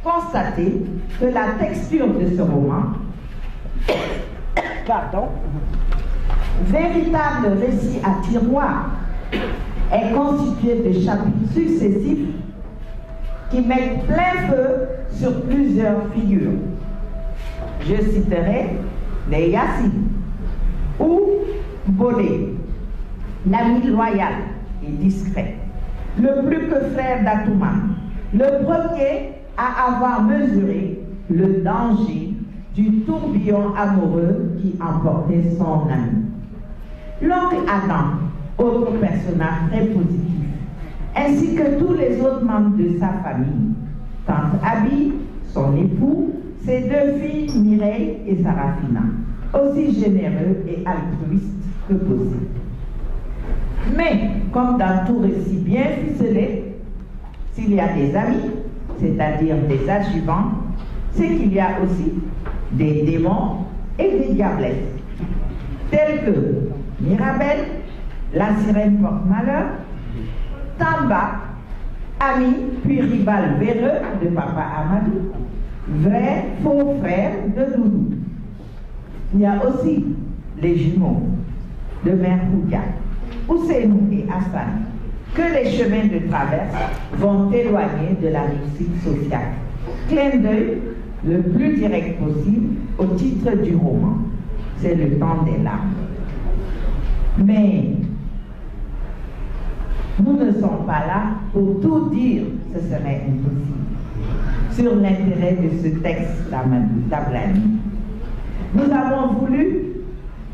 constater que la texture de ce roman, véritable récit à tiroir, est constitué de chapitres successifs qui mettent plein feu sur plusieurs figures. Je citerai les Yassine ou Bolé, l'ami loyal et discret, le plus que frère d'Atoumane, le premier à avoir mesuré le danger du tourbillon amoureux qui emportait son ami. L'oncle Adam, autre personnage très positif, ainsi que tous les autres membres de sa famille, tante Abi, son époux, ses deux filles Mireille et Sarafina, aussi généreux et altruistes que possible. Mais, comme dans tout récit bien ficelé, s'il y a des amis, c'est-à-dire des adjuvants, c'est qu'il y a aussi des démons et des diablettes, tels que Mirabelle, la sirène porte-malheur, Tamba, ami puis rival véreux de Papa Amadou, vrai faux frère de Doudou. Il y a aussi les jumeaux, de Mère Koudia, Ousseynou et Hassan, que les chemins de traverse vont éloigner de la réussite sociale. Clin d'œil le plus direct possible au titre du roman, c'est le temps des larmes. Mais nous ne sommes pas là pour tout dire, ce serait impossible, sur l'intérêt de ce texte d'Ablani. Nous avons voulu,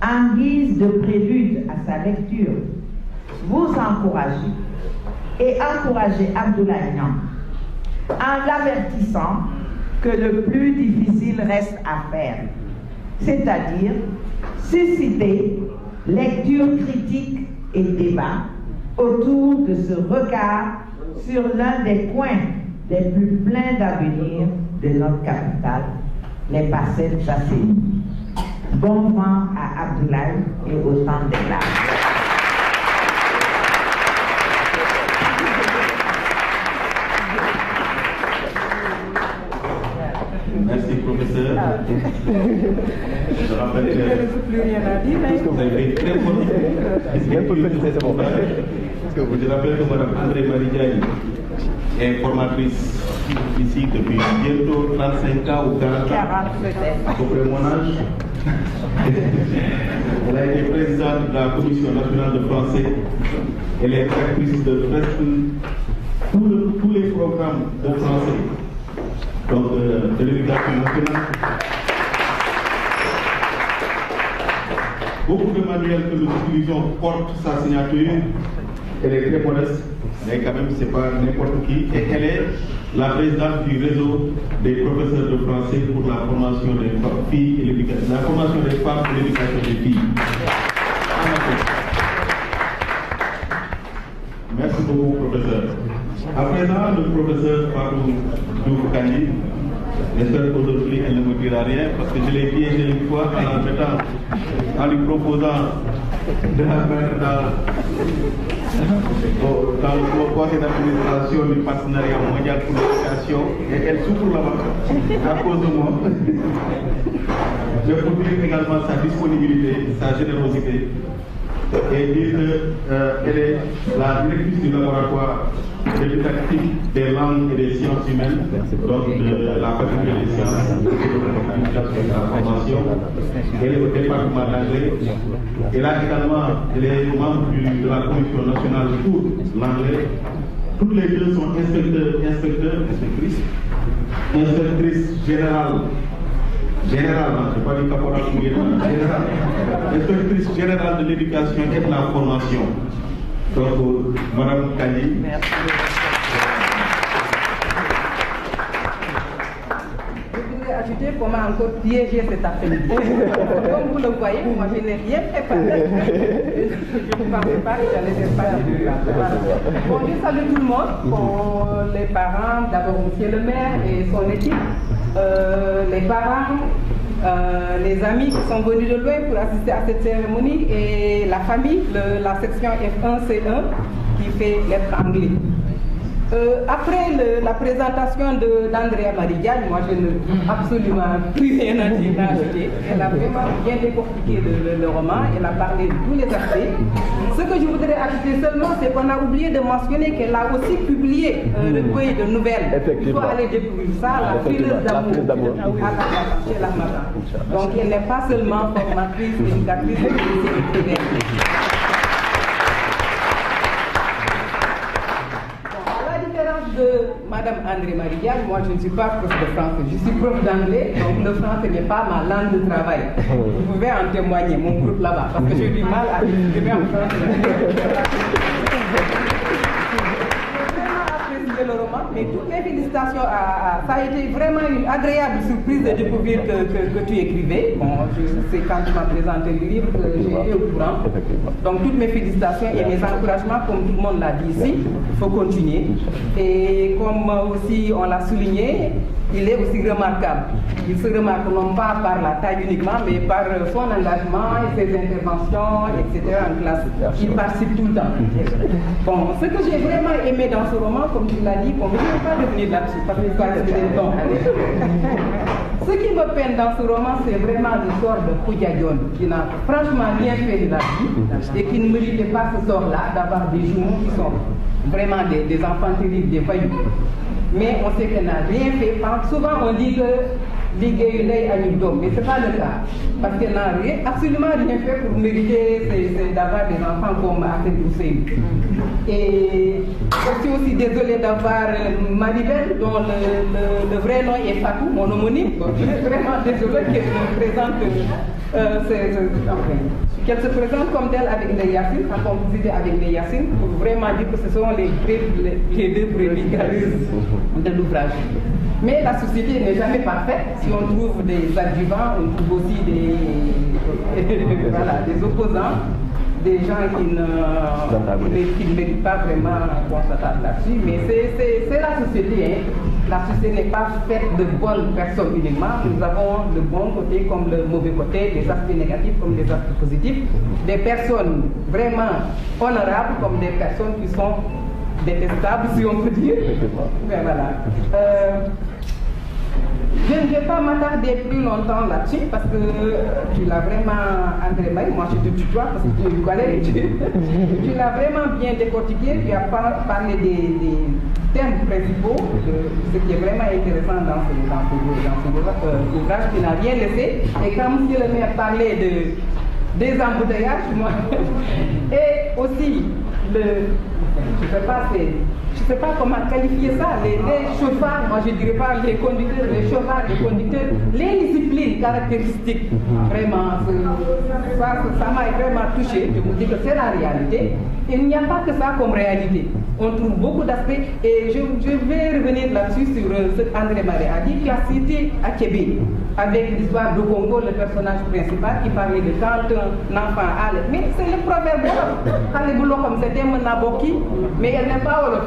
en guise de prélude à sa lecture, vous encourager et encourager Abdoulaye Niang en l'avertissant que le plus difficile reste à faire, c'est-à-dire susciter lecture critique et débat autour de ce regard sur l'un des coins les plus pleins d'avenir de notre capitale, les parcelles Sasseni. Bon vent à Abdoulaye et au temps des larmes. Merci, professeur. Je rappelle que vous avez été très bonne. Je rappelle que Mme André Marie-Diagne est informatrice ici depuis bientôt 35 ans ou 40 ans, après mon âge. Elle a été présidente de la Commission nationale de français. Elle est directrice de presque tous les programmes de français. Donc, de l'éducation nationale. Beaucoup de manuels que nous utilisons portent sa signature. Elle est très modeste, mais quand même, ce n'est pas n'importe qui. Et elle est la présidente du réseau des professeurs de français pour la formation des filles et l'éducation. La formation des femmes et l'éducation des filles. Merci beaucoup, professeur. À présent, le professeur Fatou Diouf-Kandji, j'espère qu'aujourd'hui elle ne me dira rien parce que je l'ai piégé une fois en lui proposant de la mettre dans le conseil d'administration du partenariat mondial pour l'éducation et elle souffre là-bas à cause de moi. Je peux dire également sa disponibilité, sa générosité et dire qu'elle est la directrice du laboratoire éducatif des langues et des sciences humaines, donc de la faculté des sciences de la formation. Elle est au département d'anglais. Elle est membre de la commission nationale pour l'anglais. Toutes les deux sont inspectrices générales. Générale, je ne pas dire caporal ou générale. Inspectrice générale de l'éducation et de la formation. Donc, Mme Kandji. Merci. Je voudrais ajouter qu'on m'a encore piégé cet après-midi. Comme vous le voyez, moi je n'ai rien préparé. Je ne pensais pas que j'allais faire partie de la. Bon, je salue tout le monde, les parents, d'abord M. le maire et son équipe, les parents, les amis qui sont venus de loin pour assister à cette cérémonie et la famille, la section F1C1 qui fait lettres anglais. Après la présentation d'Andrea Marie-Diagne, moi je n'ai absolument plus rien à dire à ajouter. Elle a vraiment bien décortiqué le roman, elle a parlé de tous les aspects. Ce que je voudrais ajouter seulement, c'est qu'on a oublié de mentionner qu'elle a aussi publié un recueil de nouvelles. Il faut aller découvrir ça, La Frileuse d'amour, chez la Matin. Donc elle n'est pas seulement formatrice, éducatrice, mais aussi écrivaine. De Madame André Marie-Diagne, moi je ne suis pas prof de français, je suis prof d'anglais, donc le français n'est pas ma langue de travail. Vous pouvez en témoigner, mon groupe là-bas, parce que j'ai du mal à exprimer en français. Le roman, mais toutes mes félicitations ça a été vraiment une agréable surprise de découvrir que tu écrivais. Bon, c'est quand tu m'as présenté le livre que j'ai été au courant. Donc toutes mes félicitations et mes encouragements, comme tout le monde l'a dit ici, il faut continuer. Et comme aussi on l'a souligné, il est aussi remarquable. Il se remarque non pas par la taille uniquement, mais par son engagement et ses interventions, etc. en classe. Il participe tout le temps. Bon, ce que j'ai vraiment aimé dans ce roman, comme tu l'as dit, bon, je ne vais pas revenir là-dessus parce que ça reste le temps. Ce qui me peine dans ce roman, c'est vraiment l'histoire de Khoudia Dione, qui n'a franchement rien fait de la vie et qui ne méritait pas ce sort-là d'avoir des jumeaux qui sont vraiment des enfants terribles, des voyous. Mais on sait qu'elle n'a rien fait. Souvent on dit que Ligue Lay a une dôme, mais ce n'est pas le cas. Parce qu'elle n'a absolument rien fait pour mériter d'avoir des enfants comme Athènes Hussein. Et je suis aussi désolée d'avoir Maribel, dont le vrai nom est Fatou, mon homonyme. Je suis vraiment désolée qu'elle me présente qu'elle se présente comme telle avec les Yassine, en complicité avec les Yassine, pour vraiment dire que ce sont les deux brebis galeuses de l'ouvrage. Mais la société n'est jamais parfaite. Si on trouve des adjuvants, on trouve aussi des opposants, des gens qui ne méritent pas vraiment qu'on s'attarde là-dessus. Mais c'est la société. Hein. La société n'est pas faite de bonnes personnes uniquement. Nous avons le bon côté comme le mauvais côté, des aspects négatifs comme des aspects positifs. Des personnes vraiment honorables comme des personnes qui sont détestables, si on peut dire. Mais voilà. Je ne vais pas m'attarder plus longtemps là-dessus parce que tu l'as vraiment, André Maï, moi je te tutoie parce que tu es du collègue, tu l'as vraiment bien décortiqué, tu as parlé des thèmes principaux, de ce qui est vraiment intéressant dans ce ouvrage qui n'a rien laissé. Et quand M. le maire parlait des embouteillages, moi, et aussi je ne sais pas comment qualifier ça, les chauffards, moi je ne dirais pas les conducteurs, les chauffards, les conducteurs, les disciplines caractéristiques, vraiment, ça m'a vraiment touché, je vous dis que c'est la réalité. Il n'y a pas que ça comme réalité, on trouve beaucoup d'aspects, et je vais revenir là-dessus sur ce qu'André Marais a dit, qui a cité Akébé, avec l'histoire de Congo, le personnage principal, qui parlait de quand un enfant a le... Mais c'est le proverbe, comme c'était un naboki, mais elle n'est pas Wolof.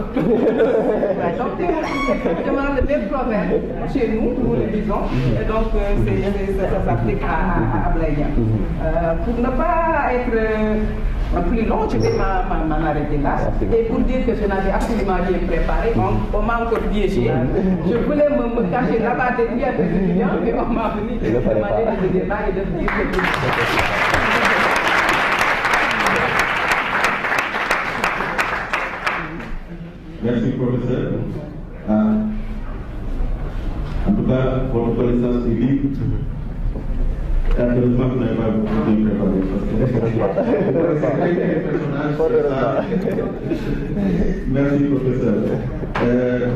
Donc, c'est le même proverbe chez nous, nous le disons, et donc ça s'applique à Ablaïa. Pour ne pas être plus long, je vais m'en arrêter là. Et pour dire que je n'avais absolument rien préparé, on m'a encore piégé. Je voulais me cacher là-bas derrière des étudiants, mais on m'a venu demander de débat et de dire que... Merci, professeur. En tout cas, votre connaissance est libre. Heureusement que vous n'avez pas beaucoup de préparer. Merci, professeur.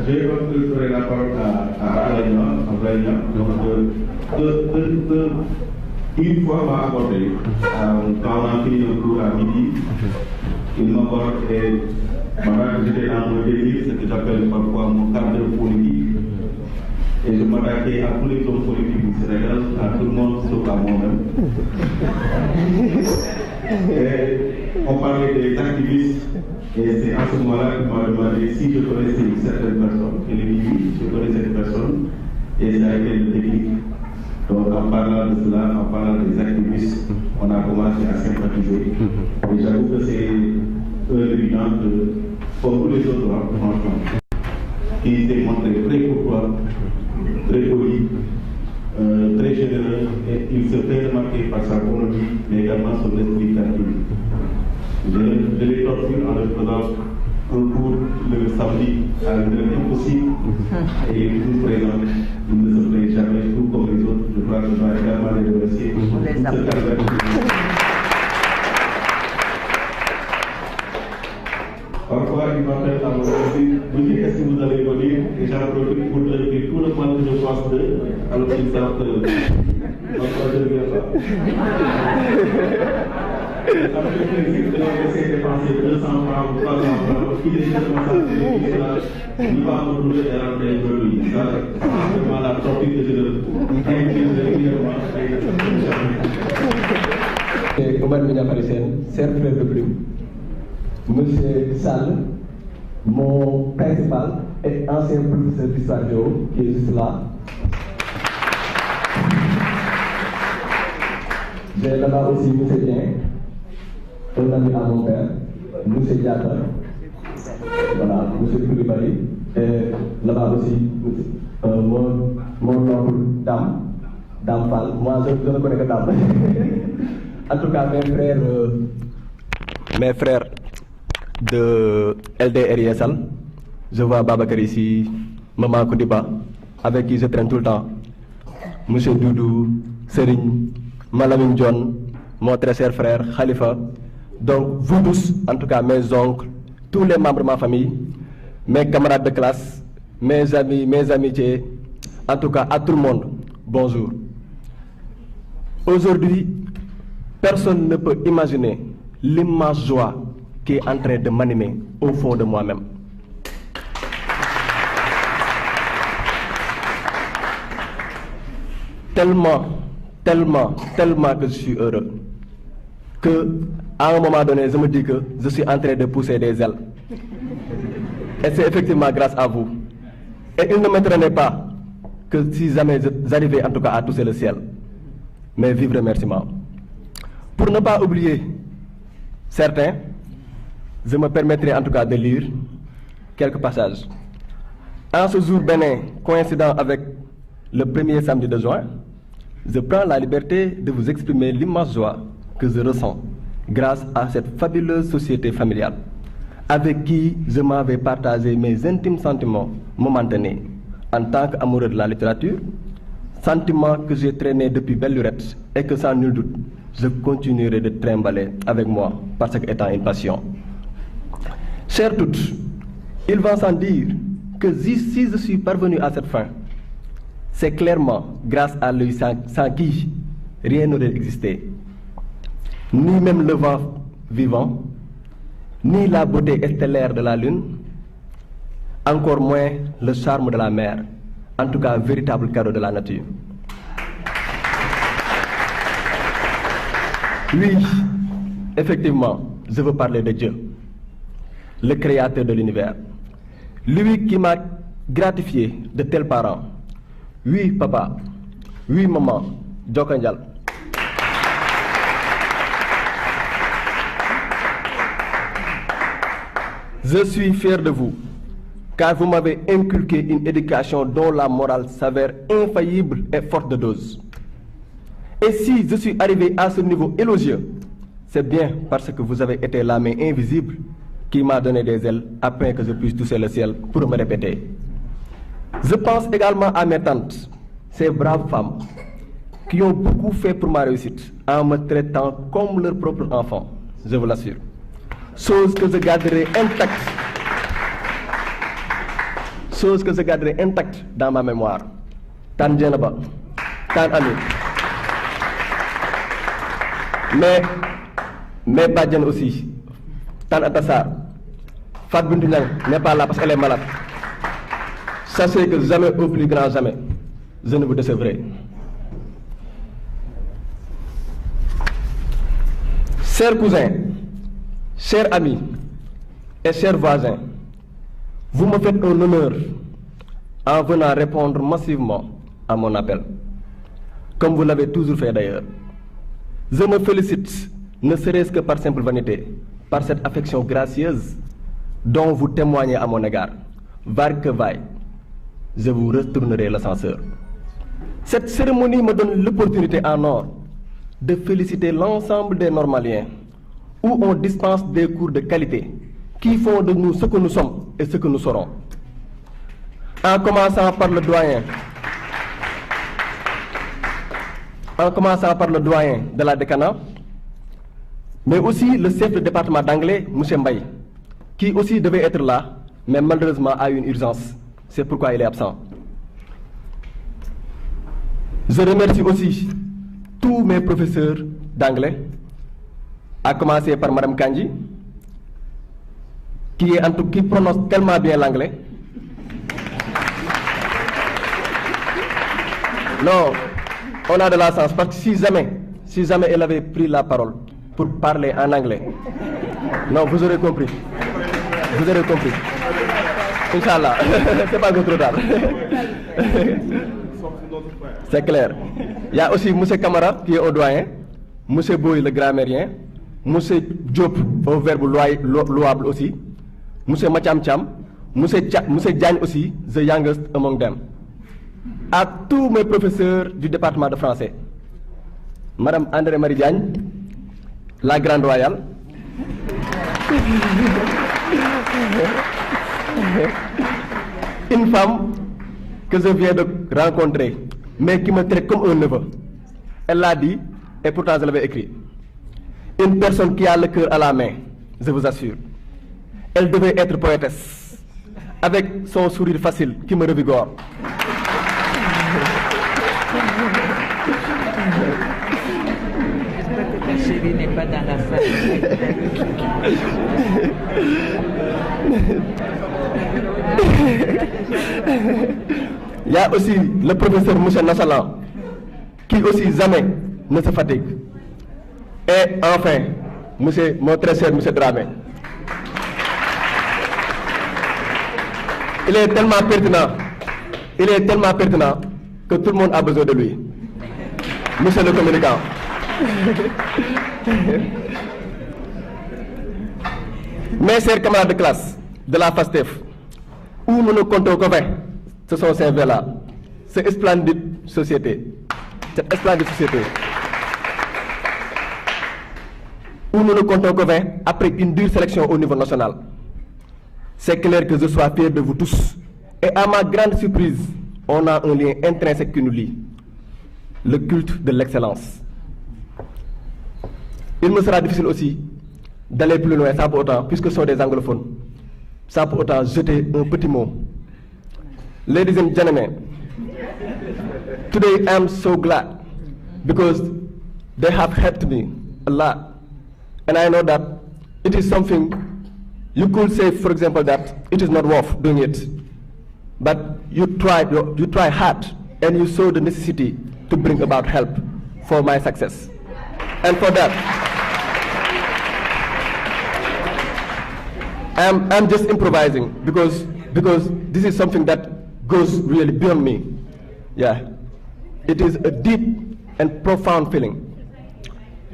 Je vais donner la parole à Ablaïa. Une fois m'a accordé, quand on a fini le cours à midi, il m'a accordé. J'étais dans mon délire, ce que j'appelle parfois mon cadre politique. Et je m'attaquais à tous les hommes politiques du Sénégal, à tout le monde sauf à moi-même. On parlait des activistes, et c'est à ce moment-là qu'il m'a demandé si je connaissais certaines personnes. Et il dit oui, je connais cette personne, et ça a été le déclic. Donc en parlant de cela, en parlant des activistes, on a commencé à sympathiser. Et j'avoue que c'est évident pour tous les autres franchement, qui s'est montré très courtois, très poli, très généreux, et il se fait remarquer par sa bonhomie, mais également son esprit créatif. Je les torture en leur faisant un cours le samedi à l'heure impossible, et il est toujours présent. Il ne se plaît jamais, tout comme les autres. Je crois que je dois également les remercier pour tout ce travail. Parfois, il m'appelle à me dire qu'est-ce que vous allez me dire, et j'en profite pour leur dire tout le mal que je pense d'eux, alors qu'ils savent que je ne viens pas. Ça me fait plaisir de leur laisser dépenser 200 francs ou 300 francs, qui est responsable de tout cela, il va me trouver et rentrer un peu lui. Ça, c'est vraiment la torture que je leur invite régulièrement. Omar Média Parisien, cher frère de Plume. Monsieur Sall, mon principal et ancien professeur d'histoire géo, qui est juste là. J'ai là-bas aussi M. Dien, un ami à mon père, M. Diata, voilà, M. Koulibaly, et là-bas aussi mon oncle Dame Fall. Moi, je ne connais que Dame. En tout cas, mes frères de LDRISL, je vois Babacar ici, Maman Koudiba, avec qui je traîne tout le temps, M. Doudou, Serigne, Malamine John, mon très cher frère Khalifa. Donc, vous tous, en tout cas mes oncles, tous les membres de ma famille, mes camarades de classe, mes amis, mes amitiés, en tout cas à tout le monde, bonjour. Aujourd'hui, personne ne peut imaginer l'immense joie qui est en train de m'animer au fond de moi-même. Tellement que je suis heureux que, à un moment donné, je me dis que je suis en train de pousser des ailes. Et c'est effectivement grâce à vous. Et il ne m'étonnait pas que si jamais j'arrivais en tout cas à toucher le ciel. Mais vive remerciement. Pour ne pas oublier certains, je me permettrai en tout cas de lire quelques passages. En ce jour bénin, coïncident avec le premier samedi de juin, je prends la liberté de vous exprimer l'immense joie que je ressens grâce à cette fabuleuse société familiale avec qui je m'avais partagé mes intimes sentiments momentanés en tant qu'amoureux de la littérature, sentiments que j'ai traînés depuis belle lurette et que sans nul doute, je continuerai de trimballer avec moi parce que étant une passion. Chers toutes, il va sans dire que si je suis parvenu à cette fin, c'est clairement grâce à lui sans qui rien n'aurait existé. Ni même le vent vivant, ni la beauté stellaire de la lune, encore moins le charme de la mer, en tout cas véritable cadeau de la nature. Oui, effectivement, je veux parler de Dieu, le créateur de l'univers. Lui qui m'a gratifié de tels parents. Oui, papa. Oui, maman. Djokanjal. Je suis fier de vous, car vous m'avez inculqué une éducation dont la morale s'avère infaillible et forte de dose. Et si je suis arrivé à ce niveau élogieux, c'est bien parce que vous avez été la main invisible qui m'a donné des ailes afin que je puisse toucher le ciel pour me répéter. Je pense également à mes tantes, ces braves femmes qui ont beaucoup fait pour ma réussite en me traitant comme leur propre enfant, je vous l'assure. Chose que je garderai intacte dans ma mémoire. Tan Djenaba, Tan Ami. Mais Badjan aussi, Tan Atassar, Fat Buntunyang n'est pas là parce qu'elle est malade. Sachez que jamais au plus grand jamais, je ne vous décevrai. Chers cousins, chers amis et chers voisins, vous me faites un honneur en venant répondre massivement à mon appel, comme vous l'avez toujours fait d'ailleurs. Je me félicite, ne serait-ce que par simple vanité, par cette affection gracieuse dont vous témoignez à mon égard. Vaille que vaille, je vous retournerai l'ascenseur. Cette cérémonie me donne l'opportunité en or de féliciter l'ensemble des Normaliens où on dispense des cours de qualité qui font de nous ce que nous sommes et ce que nous serons. En commençant par le doyen de la décanat, mais aussi le chef de département d'anglais, M. Mbaye, qui aussi devait être là, mais malheureusement a eu une urgence. C'est pourquoi il est absent. Je remercie aussi tous mes professeurs d'anglais, à commencer par Mme Kandji, qui prononce tellement bien l'anglais. Non, on a de la chance, parce que si jamais elle avait pris la parole pour parler en anglais, non, vous aurez compris. Vous aurez compris. Inch'Allah, c'est pas trop tard. C'est clair. Il y a aussi M. Camara qui est au doyen, M. Boy le grammairien, M. Diop au verbe louable aussi, M. Macham Cham, M. Diagne aussi, the youngest among them. À tous mes professeurs du département de français, Madame André-Marie Diagne, la Grande Royale, une femme que je viens de rencontrer, mais qui me traite comme un neveu. Elle l'a dit, et pourtant je l'avais écrit. Une personne qui a le cœur à la main, je vous assure. Elle devait être poétesse, avec son sourire facile qui me revigore. J'espère que ta chérie n'est pas dans la salle. Il y a aussi le professeur Moussa Nassalan, qui aussi jamais ne se fatigue. Et enfin, mon très cher monsieur Dramé. Il est tellement pertinent que tout le monde a besoin de lui. Monsieur le communicant. Mes chers camarades de classe de la FASTEF, où nous ne comptons que 20, ce sont ces là, cette splendide société, où nous ne comptons que 20 après une dure sélection au niveau national. C'est clair que je sois fier de vous tous. Et à ma grande surprise, on a un lien intrinsèque qui nous lie, le culte de l'excellence. Il me sera difficile aussi d'aller plus loin, sans pour autant, puisque ce sont des anglophones, sans pour autant jeter un petit mot. Ladies and gentlemen, today I am so glad because they have helped me a lot. And I know that it is something you could say, for example, that it is not worth doing it. But you try hard and you saw the necessity to bring about help for my success. And for that, I'm just improvising because this is something that goes really beyond me. Yeah, it is a deep and profound feeling.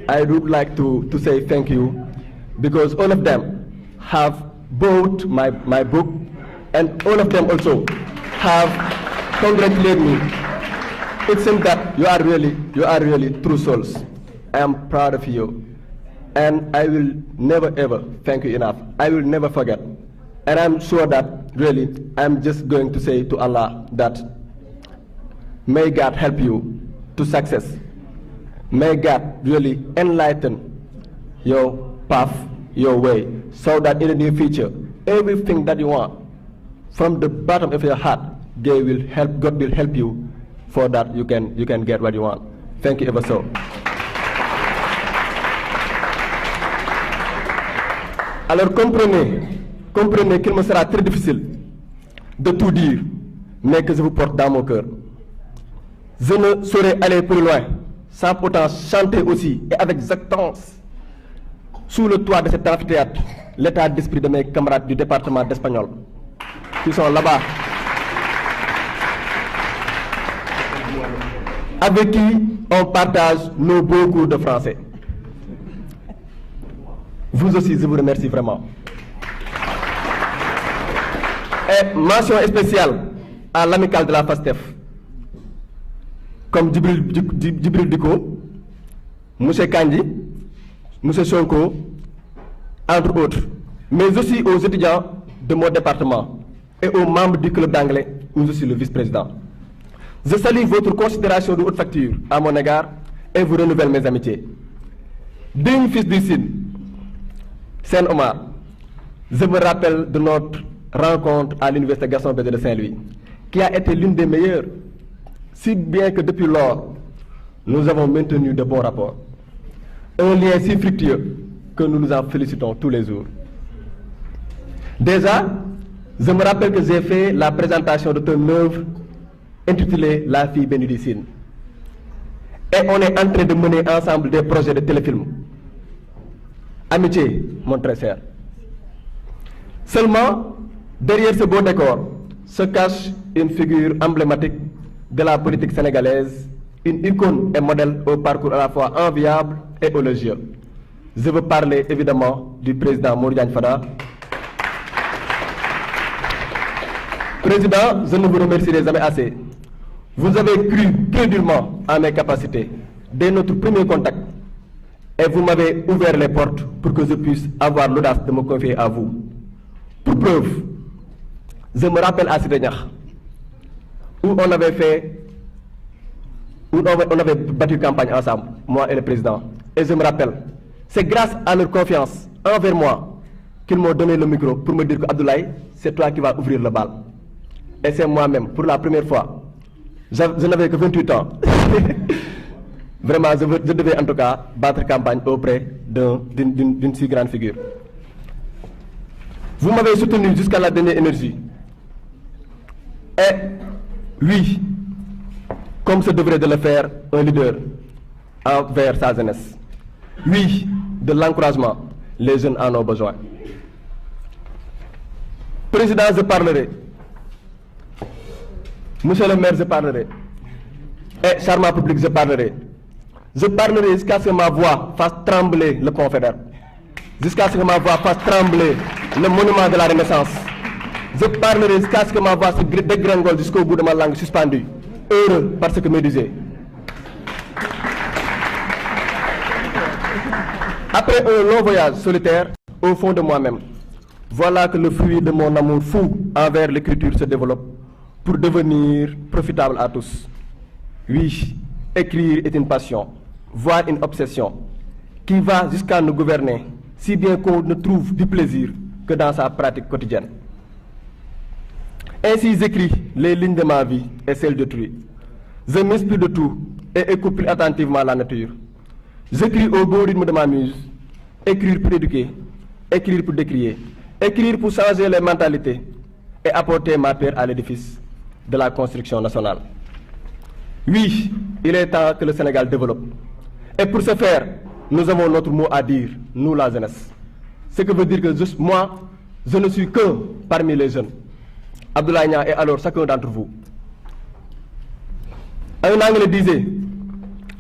I would like to say thank you because all of them have bought my book and all of them also have congratulated me. It seems that you are really true souls. I am proud of you. And I will never ever thank you enough. I will never forget. And I'm sure that really I'm just going to say to Allah that may God help you to success. May God really enlighten your path, your way, so that in the near future, everything that you want, from the bottom of your heart, God will help you for that you can get what you want. Thank you ever so. Alors comprenez qu'il me sera très difficile de tout dire, mais que je vous porte dans mon cœur. Je ne saurais aller plus loin sans pourtant chanter aussi et avec exactance sous le toit de cet amphithéâtre l'état d'esprit de mes camarades du département d'espagnol qui sont là-bas, avec qui on partage nos beaux cours de français. Vous aussi, je vous remercie vraiment. Et mention spéciale à l'amicale de la FASTEF, comme Djibril Diko, M. Kandi, M. Sonko, entre autres, mais aussi aux étudiants de mon département et aux membres du club d'anglais où je suis le vice-président. Je salue votre considération de haute facture à mon égard et vous renouvelle mes amitiés. Digne fils du Sine, Sen Omar, je me rappelle de notre rencontre à l'université Gaston Berger de Saint-Louis, qui a été l'une des meilleures, si bien que depuis lors, nous avons maintenu de bons rapports. Un lien si fructueux que nous nous en félicitons tous les jours. Déjà, je me rappelle que j'ai fait la présentation de ton œuvre intitulée La fille bénédicine. Et on est en train de mener ensemble des projets de téléfilm. Amitié, mon très cher. Seulement, Derrière ce beau décor se cache une figure emblématique de la politique sénégalaise, une icône et modèle au parcours à la fois enviable et élogieux. Je veux parler évidemment du président Modou Diagne Fada. Président, je ne vous remercierai jamais assez. Vous avez cru crédulement à mes capacités dès notre premier contact et vous m'avez ouvert les portes pour que je puisse avoir l'audace de me confier à vous. Pour preuve, je me rappelle à Sidéniach, où on avait battu campagne ensemble, moi et le président. Et je me rappelle, c'est grâce à leur confiance envers moi qu'ils m'ont donné le micro pour me dire que Abdoulaye, c'est toi qui vas ouvrir le bal. Et c'est moi-même, pour la première fois. Je n'avais que 28 ans. Vraiment, je devais en tout cas battre campagne auprès d'une si grande figure. Vous m'avez soutenu jusqu'à la dernière énergie. Et oui, comme se devrait de le faire un leader envers sa jeunesse. Oui, de l'encouragement, les jeunes en ont besoin. Président, je parlerai. Monsieur le maire, je parlerai. Et charmant public, je parlerai. Je parlerai jusqu'à ce que ma voix fasse trembler le Confédère. Jusqu'à ce que ma voix fasse trembler le monument de la Renaissance. Je parlerai jusqu'à ce que ma voix se dégringole jusqu'au bout de ma langue suspendue. Heureux par ce que me disait. Après un long voyage solitaire au fond de moi-même, voilà que le fruit de mon amour fou envers l'écriture se développe pour devenir profitable à tous. Oui, écrire est une passion, voire une obsession, qui va jusqu'à nous gouverner, si bien qu'on ne trouve du plaisir que dans sa pratique quotidienne. Ainsi j'écris les lignes de ma vie et celles d'autrui. Je m'inspire de tout et écoute plus attentivement la nature. J'écris au beau rythme de ma muse, écrire pour éduquer, écrire pour décrier, écrire pour changer les mentalités et apporter ma pierre à l'édifice de la construction nationale. Oui, il est temps que le Sénégal développe. Et pour ce faire, nous avons notre mot à dire, nous la jeunesse. Ce que veut dire que moi, je ne suis qu'un parmi les jeunes. Abdoulaye Niang est alors chacun d'entre vous. Un Anglais disait,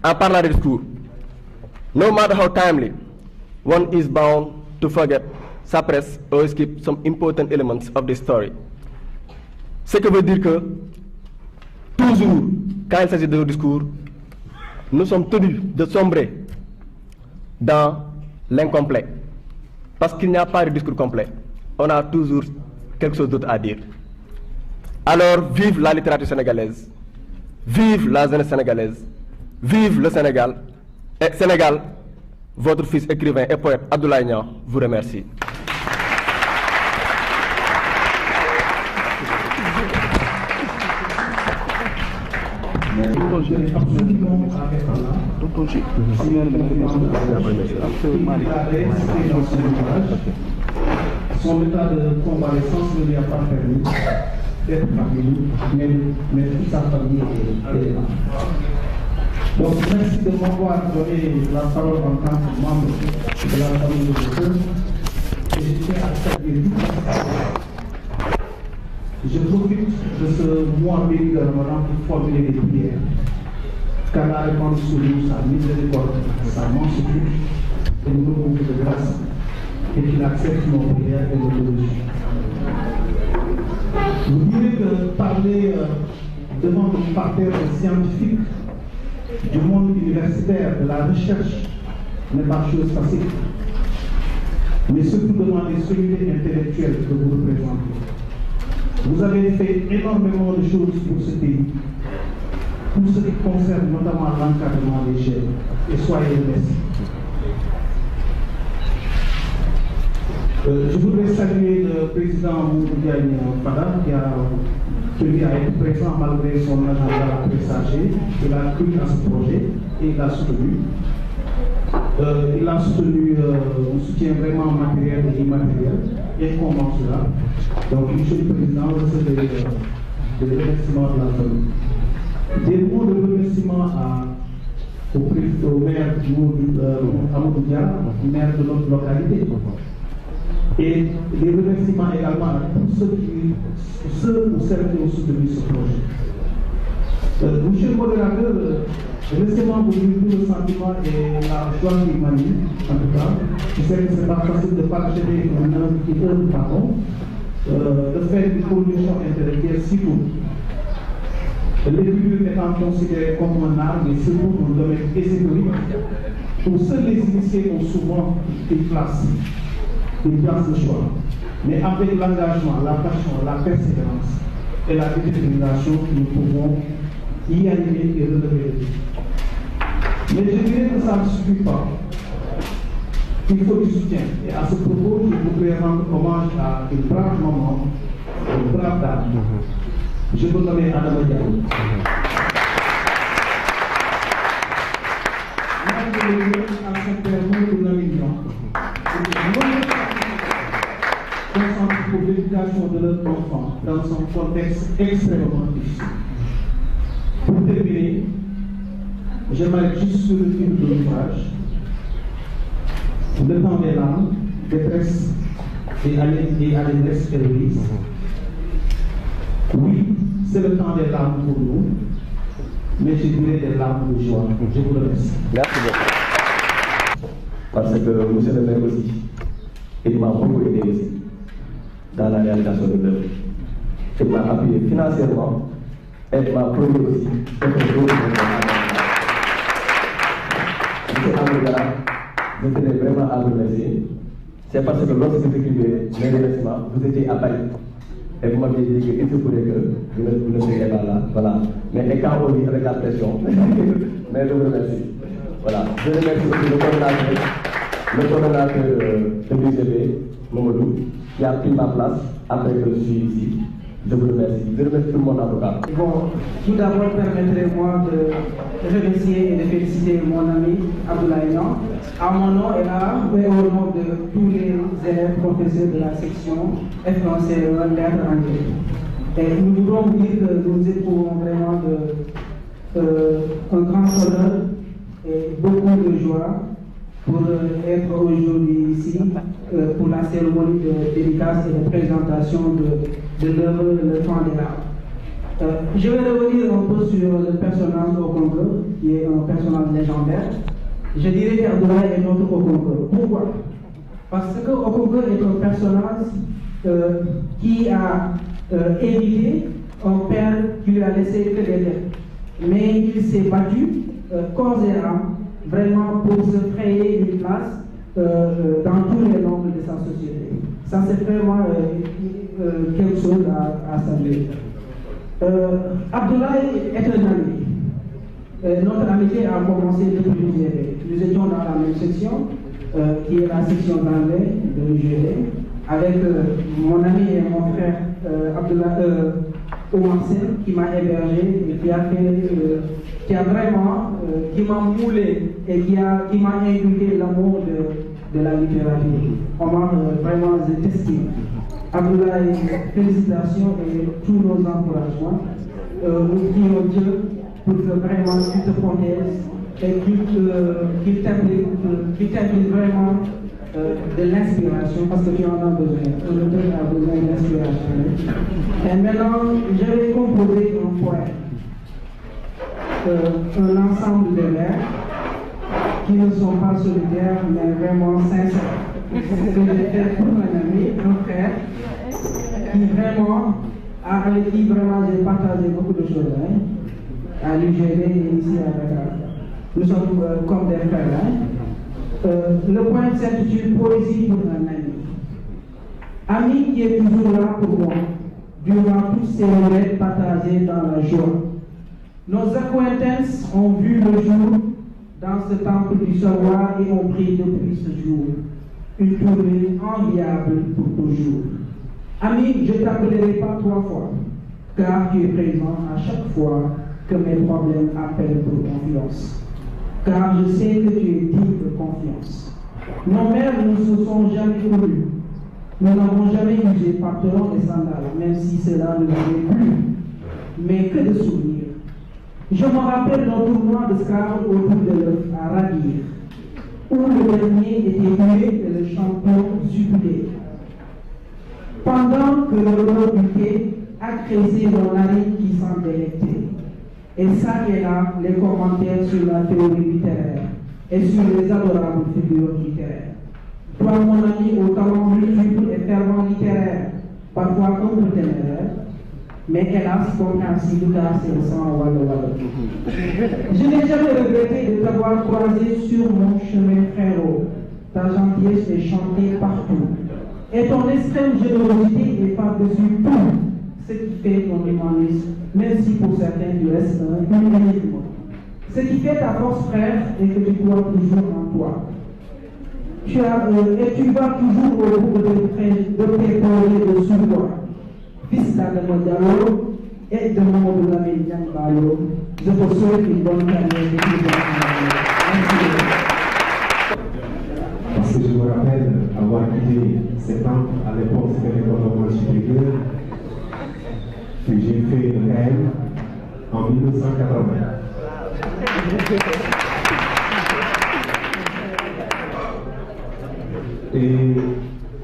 en parlant de discours, no matter how timely, one is bound to forget, suppress or skip some important elements of the story. Ce que veut dire que, toujours, quand il s'agit de nos discours, nous sommes tenus de sombrer dans l'incomplet. Parce qu'il n'y a pas de discours complet. On a toujours quelque chose d'autre à dire. Alors, vive la littérature sénégalaise, vive la jeunesse sénégalaise, vive le Sénégal. Et Sénégal, votre fils écrivain et poète Abdoulaye Niang vous remercie. Son état de convalescence ne lui a pas permis d'être parmi nous, mais toute sa famille est là. Donc merci de m'avoir donné la parole en tant que membre de la famille de Bousseux. Et je tiens à saluer tout. Je profite de ce mois béni de Ramadan pour formuler des prières. Car la réponse sur nous, sa miséricorde, sa mansuétude et nous beaucoup de grâce. Et qu'il accepte nos prières et nos devotions. Vous direz que parler devant un parterre de scientifiques du monde universitaire, de la recherche, n'est pas chose facile. Mais surtout devant les sommités intellectuelles que vous représentez. Vous avez fait énormément de choses pour ce pays, pour ce qui concerne notamment l'encadrement des jeunes. Et soyez merci. Je voudrais saluer le président Modou Diagne Fada qui a tenu à être présent malgré son agenda très chargé. Il a cru à ce projet et il l'a soutenu. Il a soutenu un soutien vraiment matériel et immatériel, incommensurable. Donc, monsieur le président, recevez des remerciements de la famille. Des mots de remerciement au maire Amadou Dia, maire de notre localité. Et des remerciements également à tous ceux ou celles qui ont soutenu ce projet. Monsieur le modérateur, laissez-moi vous dire tout le sentiment et la joie qui m'anime, en tout cas. Je sais que ce n'est pas facile de partager un œuvre qui œuvre, pardon, de faire une production intellectuelle si courte. L'écriture étant considérée comme un art, mais surtout un domaine ésotérique, où seuls les initiés ont souvent une place de choix. Mais avec l'engagement, la passion, la persévérance et la détermination, nous pouvons y arriver et relever le défi. Mais je dirais que ça ne suffit pas. Il faut du soutien. Et à ce propos, je voudrais rendre hommage à une brave maman, une brave dame. Je vous nomme Adama Diallo. Même à son père, nous l'amenions. Concentré pour l'éducation de leur enfant dans un contexte extrêmement difficile. Pour terminer, j'aimerais juste sur le fil de l'ouvrage. Le temps des larmes, détresse et allégresse terroriste. Oui, c'est le temps des larmes pour nous, mais je dirais des larmes de joie. Je vous remercie. Merci beaucoup. Parce que monsieur le maire aussi, il m'a beaucoup aidé aussi dans la réalisation de l'œuvre. Il m'a appuyé financièrement et il m'a produit aussi quelque chose. Monsieur Amadou, je tenais vraiment à vous remercier. C'est parce que lorsque vous écrivez les remerciements, vous étiez à Paris. Et vous m'avez dit qu'il se pourrait que vous ne seriez pas là. Voilà. Mais quand on vit avec la pression, mais je vous remercie. Voilà. Je remercie aussi le coordonnateur de l'UGB, Mamadou, qui a pris ma place après que je suis ici. Je vous remercie. Je remercie tout le monde en tout cas. Bon, tout d'abord, permettez-moi de remercier et de féliciter mon ami Abdoulaye Niang, à mon nom et là, et au nom de tous les élèves professeurs de la section F1C1 lettres anglais. Et nous voulons vous dire que nous éprouvons vraiment un grand honneur et beaucoup de joie pour être aujourd'hui ici pour la cérémonie de dédicace et de présentation de l'œuvre Le Temps des Larmes. Je vais revenir un peu sur le personnage Okonkwo, qui est un personnage légendaire. Je dirais qu'Abdoulaye est notre Okonkwo. Pourquoi? Parce que Okonkwo est un personnage qui a hérité un père qui lui a laissé que des lettres. Mais il s'est battu corps et âme vraiment pour se créer une place dans tous les nombres de sa société. Ça, c'est vraiment quelque chose à saluer. Abdoulaye est un ami. Notre amitié a commencé depuis l'UGB. Nous étions dans la même section, qui est la section d'anglais de l'UGB, avec mon ami et mon frère Omar Sen, qui m'a hébergé et qui m'a moulé et qui m'a inculqué l'amour de la littérature. Omar, vraiment, je t'estime. Abdoulaye, félicitations et tous nos encouragements. Nous prions Dieu pour que vraiment tu te protèges et qu'il t'implique vraiment de l'inspiration, parce que tu en as besoin. Le auteur a besoin d'inspiration. Et maintenant, je vais composer un poème. Un ensemble de vers qui ne sont pas solitaires, mais vraiment sincères. Que j'ai fait pour un ami, un frère, avec qui vraiment j'ai partagé beaucoup de choses. À l'UGB et ici à Dakar. Nous sommes comme des frères. Le poème s'intitule Poésie pour un ami. Ami qui est toujours là pour moi, durant tous ces moments partagés dans la joie. Nos acquaintances ont vu le jour dans ce temple du savoir et ont pris depuis ce jour une tournée enviable pour toujours. Ami, je ne t'appellerai pas 3 fois, car tu es présent à chaque fois que mes problèmes appellent pour confiance. Car je sais que tu es digne de confiance. Nos mères ne se sont jamais connues. Nous n'avons jamais usé pantalon et sandales, même si cela ne nous est plus. Mais que de souvenirs. Je me rappelle nos tournois de Scrabble autour de l'œuf à Radir, où le dernier était muet et le champion jubilé. pendant que l'odeur du thé agressait mon narine qui s'en délectait. Et ça et là, les commentaires sur la théorie littéraire et sur les adorables figures littéraires. Toi, mon ami, au talent multiple et fervent littéraire, parfois un peu téméraire, mais hélas compréhensible car c'est le sang Walla Walla. Je n'ai jamais regretté de t'avoir croisé sur mon chemin, frérot. Ta gentillesse est chantée partout. Et ton extrême générosité est par-dessus tout ce qui fait ton humanisme, même si pour certains tu restes un humanisme. Ce qui fait ta force, frère, est que tu crois toujours en toi. Et tu vas toujours au bout de tes projets de sous-toi. Fils d'Adam Diallo et de Mamadou Lamine Diallo, je te souhaite une bonne carrière de Merci. Parce que je me rappelle avoir quitté cet temple à l'époque, c'était l'école normale supérieure, que j'ai fait le KM en 1980. Et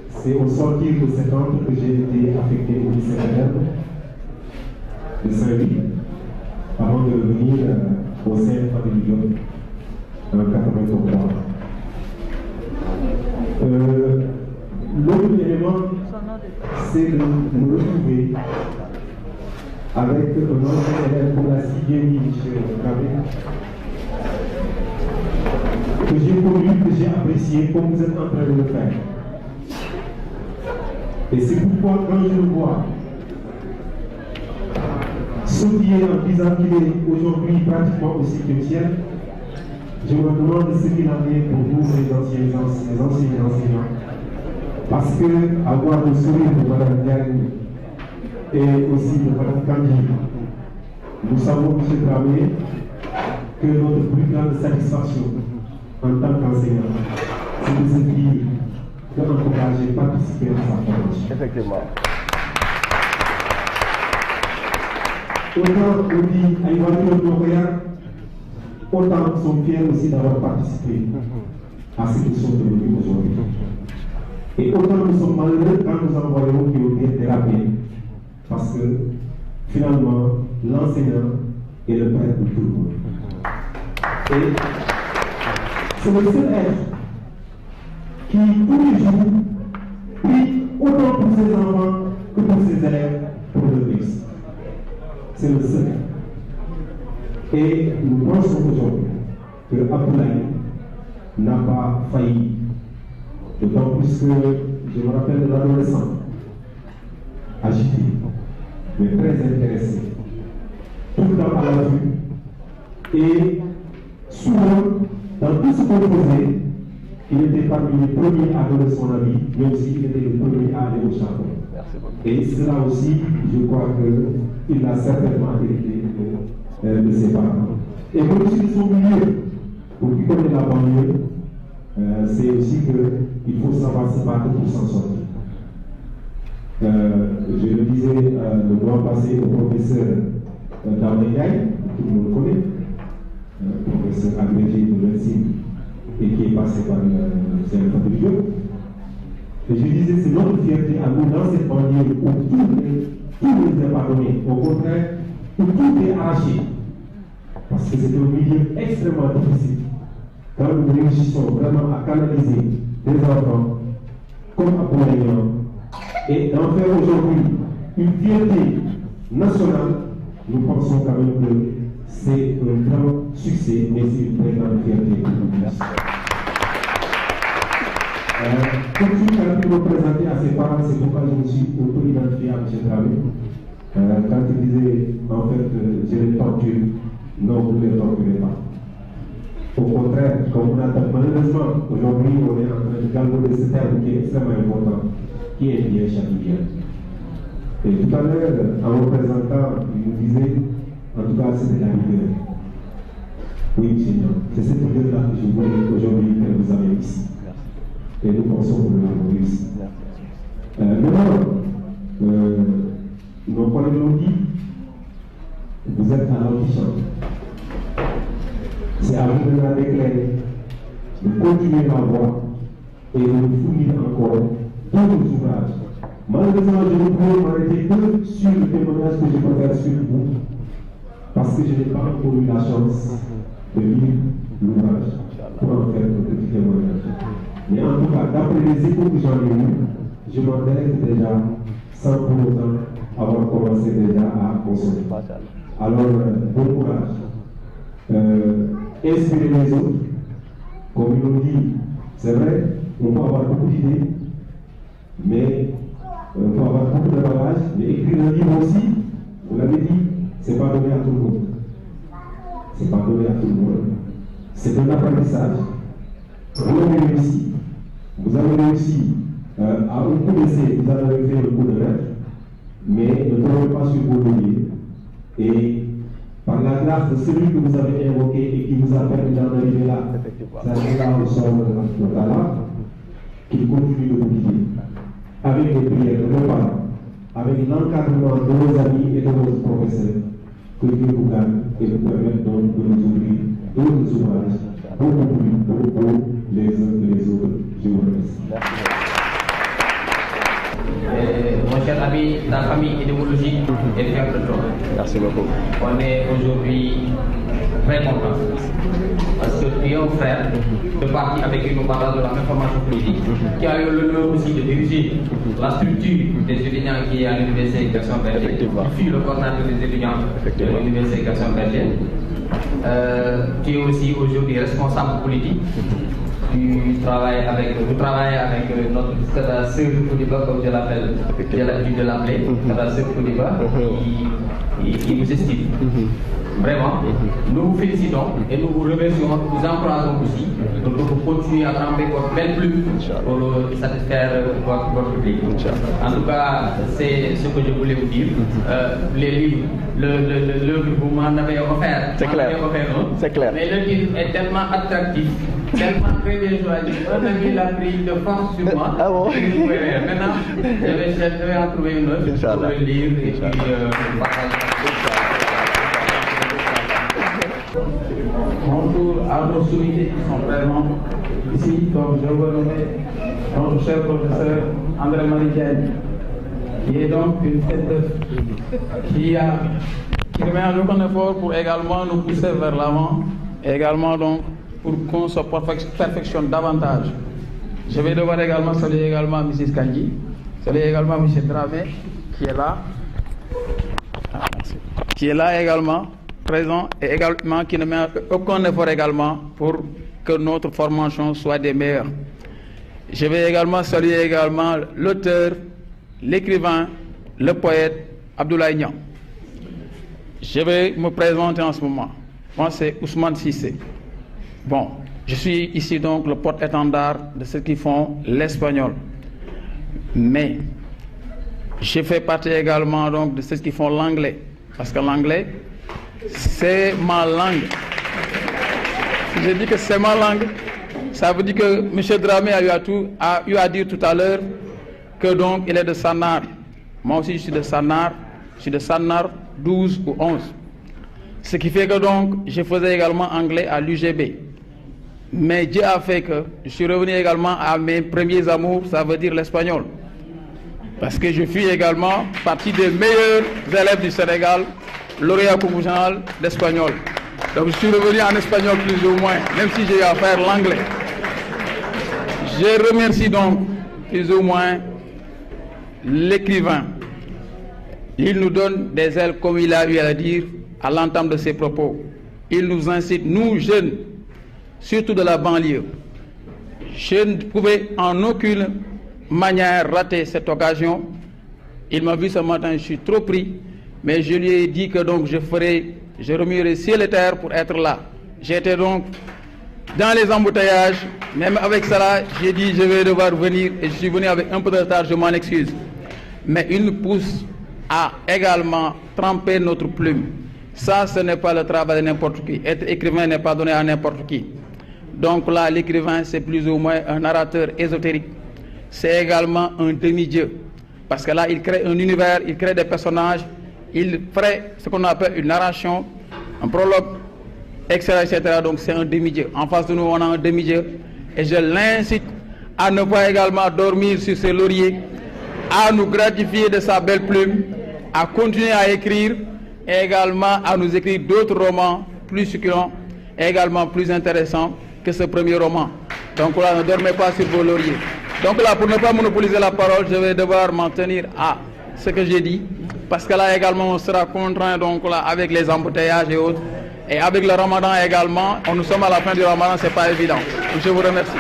c'est au sortir de cet temple que j'ai été affecté au lycée de Saint-Louis, avant de revenir au sein de Famille Diop en 1983. L'autre élément, c'est de nous retrouver avec un autre élève pour la sixième chez Gabriel, que j'ai connu, que j'ai apprécié, comme vous êtes en train de le faire. Et c'est pourquoi, quand je le vois sautiller en disant qu'il est aujourd'hui pratiquement au 5e ciel, je me demande ce qu'il en est pour vous, ces anciens enseignants. Parce que avoir le sourire de Mme Diagne et aussi de Mme Kandi, nous savons, M. Tramé, que notre plus grande satisfaction en tant qu'enseignant, c'est de se dire que, en tout cas, j'ai participé à sa formation. Effectivement. Autant on dit à Ivoire Nokoya, autant sont fiers aussi d'avoir participé à ce qu'ils sont devenus aujourd'hui. Et autant nous sommes malheureux quand nous en voyons qui ont été dérapés, parce que finalement, l'enseignant est le père de tout le monde. Et c'est le seul être qui, tous les jours, prie autant pour ses enfants que pour ses élèves pour le Christ. C'est le seul. Et nous pensons aujourd'hui que Abdoulaye n'a pas failli. D'autant plus que je me rappelle de l'adolescent, agité, mais très intéressé, tout le temps à la vue. Et souvent, dans tout ce qu'on faisait, il était parmi les premiers à donner son avis, mais aussi il était le premier à aller au charbon. Et cela aussi, je crois qu'il a certainement hérité de ses parents. Et pour aussi de son milieu, pour qui connaît la banlieue, c'est aussi qu'il faut savoir se battre pour s'en sortir. Je le disais le mois passé au professeur Daoudiaï, tout le monde connaît, professeur agrégé de médecine et qui est passé par le CFA de Diop. Et je disais, c'est notre fierté à nous dans cette banlieue où tout est pardonné, au contraire, où tout est arraché. Parce que c'est un milieu extrêmement difficile. Quand nous réussissons vraiment à canaliser des enfants comme Apollinaire et d'en faire aujourd'hui une fierté nationale, nous pensons quand même que c'est un grand succès, mais c'est une très grande fierté pour nous. Comme je suis pu me présenter à ses parents, c'est pourquoi je me suis un peu identifié à M. Tramé. Quand il disait, en fait, je les torture, non, vous ne les torturez pas. Au contraire, comme on attend, malheureusement, aujourd'hui, on est en train de galvauder ce terme qui est extrêmement important, qui est bien châtie bien. Et tout à l'heure, en représentant, il nous disait, en tout cas, c'était la rigueur. Oui, Seigneur, c'est cette rigueur-là que je voulais aujourd'hui que vous avez ici. Et nous pensons que nous l'avons réussi. Maintenant, nos collègues l'ont dit, vous êtes à l'antichambre. C'est à vous de la déclarer, de continuer la voie et de nous fournir encore tous nos ouvrages Malheureusement, je ne pouvais m'arrêter que sur le témoignage que je peux faire sur vous, parce que je n'ai pas encore eu la chance de lire l'ouvrage pour en faire un petit témoignage. Mais en tout cas, d'après les échos que j'en ai eus, je m'en délecte déjà sans pour autant avoir commencé déjà à consommer. Alors, bon courage. Inspirez les autres. Comme ils l'ont dit, c'est vrai, on peut avoir beaucoup d'idées, mais on peut avoir beaucoup de bagages, mais écrire un livre aussi, vous l'avez dit, c'est pas donné à tout le monde. C'est pas donné à tout le monde. C'est un apprentissage. Vous avez réussi. Vous avez réussi à un coup d'essai, vous avez fait le coup de maître, mais ne tombez pas sur vos leviers. Et par la grâce de celui que vous avez invoqué et qui vous a permis d'en arriver là, c'est là où sommes là, qu'il continue de vous guider. Avec les prières de nos parents, avec l'encadrement de nos amis et de nos professeurs, que Dieu vous garde et vous permette donc de nous ouvrir d'autres ouvrages, beaucoup plus beaux les uns que les autres. Je vous remercie. Mon cher ami, la famille idéologique est fière de toi. Merci beaucoup. On est aujourd'hui très content parce que tu es un frère de parti avec qui nous parlons de la même formation politique, qui a eu l'honneur aussi de diriger la structure des étudiants qui est à l'université Gaston Berger, qui fut le coordinateur des étudiants de l'université Gaston Berger. Tu es aussi aujourd'hui responsable politique. Vous travaillez avec notre sœur Koudiba, comme je l'appelle, j'ai l'habitude de l'appeler, la sœur Koudiba, qui nous estime. Vraiment, nous vous félicitons et nous vous remercions, nous encourageons aussi pour que vous continuez à tremper votre belle plume pour satisfaire votre public. En tout cas, c'est ce que je voulais vous dire. Les livres, l'œuvre que vous m'en avez offert, c'est clair. Mais le livre est tellement attractif, tellement très bien choisi. Un ami l'a pris de force sur moi. Ah bon? Maintenant, je vais en trouver une autre pour le lire et puis partager. Bonjour à nos sommeliers qui sont présents ici, donc je veux nommer notre cher professeur André-Marie Diagne, qui est donc une tête d'œuvre, qui met un aucun effort pour également nous pousser vers l'avant, et également donc pour qu'on se perfectionne davantage. Je vais devoir également saluer également Mrs. Kandji, saluer également M. Dramé, qui est là. Qui est là également, présent, et également qui ne met aucun effort également pour que notre formation soit des meilleures. Je vais également saluer également l'auteur, l'écrivain, le poète Abdoulaye Niang. Je vais me présenter en ce moment. Moi, c'est Ousmane Cissé. Bon, je suis ici donc le porte-étendard de ceux qui font l'espagnol. Mais je fais partie également donc de ceux qui font l'anglais. Parce que l'anglais, c'est ma langue. Si je dis que c'est ma langue, ça veut dire que M. Dramé a eu à dire tout à l'heure que donc il est de Sanar. Moi aussi je suis de Sanar. Je suis de Sanar 12 ou 11. Ce qui fait que donc je faisais également anglais à l'UGB. Mais Dieu a fait que je suis revenu également à mes premiers amours, ça veut dire l'espagnol. Parce que je suis également partie des meilleurs élèves du Sénégal, lauréat concours d'espagnol. Donc je suis revenu en espagnol plus ou moins, même si j'ai eu à faire l'anglais. Je remercie donc plus ou moins l'écrivain. Il nous donne des ailes, comme il a eu à dire à l'entame de ses propos. Il nous incite, nous jeunes, surtout de la banlieue. Je ne pouvais en aucune manière rater cette occasion. Il m'a vu ce matin, je suis trop pris, mais je lui ai dit que donc je remuerai ciel et terre pour être là. J'étais donc dans les embouteillages, même avec cela, j'ai dit je vais devoir venir et je suis venu avec un peu de retard, je m'en excuse. Mais il nous pousse à également tremper notre plume. Ça, ce n'est pas le travail de n'importe qui. Être écrivain n'est pas donné à n'importe qui. Donc là, l'écrivain, c'est plus ou moins un narrateur ésotérique. C'est également un demi-dieu. Parce que là, il crée un univers, il crée des personnages, il ferait ce qu'on appelle une narration, un prologue, etc. etc. Donc c'est un demi-dieu. En face de nous, on a un demi-dieu. Et je l'incite à ne pas également dormir sur ses lauriers, à nous gratifier de sa belle plume, à continuer à écrire et également à nous écrire d'autres romans plus succulents et également plus intéressants que ce premier roman. Donc là, ne dormez pas sur vos lauriers. Donc là, pour ne pas monopoliser la parole, je vais devoir m'en tenir à ce que j'ai dit, parce que là également, on sera contraint donc là avec les embouteillages et autres, et avec le Ramadan également. Nous sommes à la fin du Ramadan, c'est pas évident. Je vous remercie.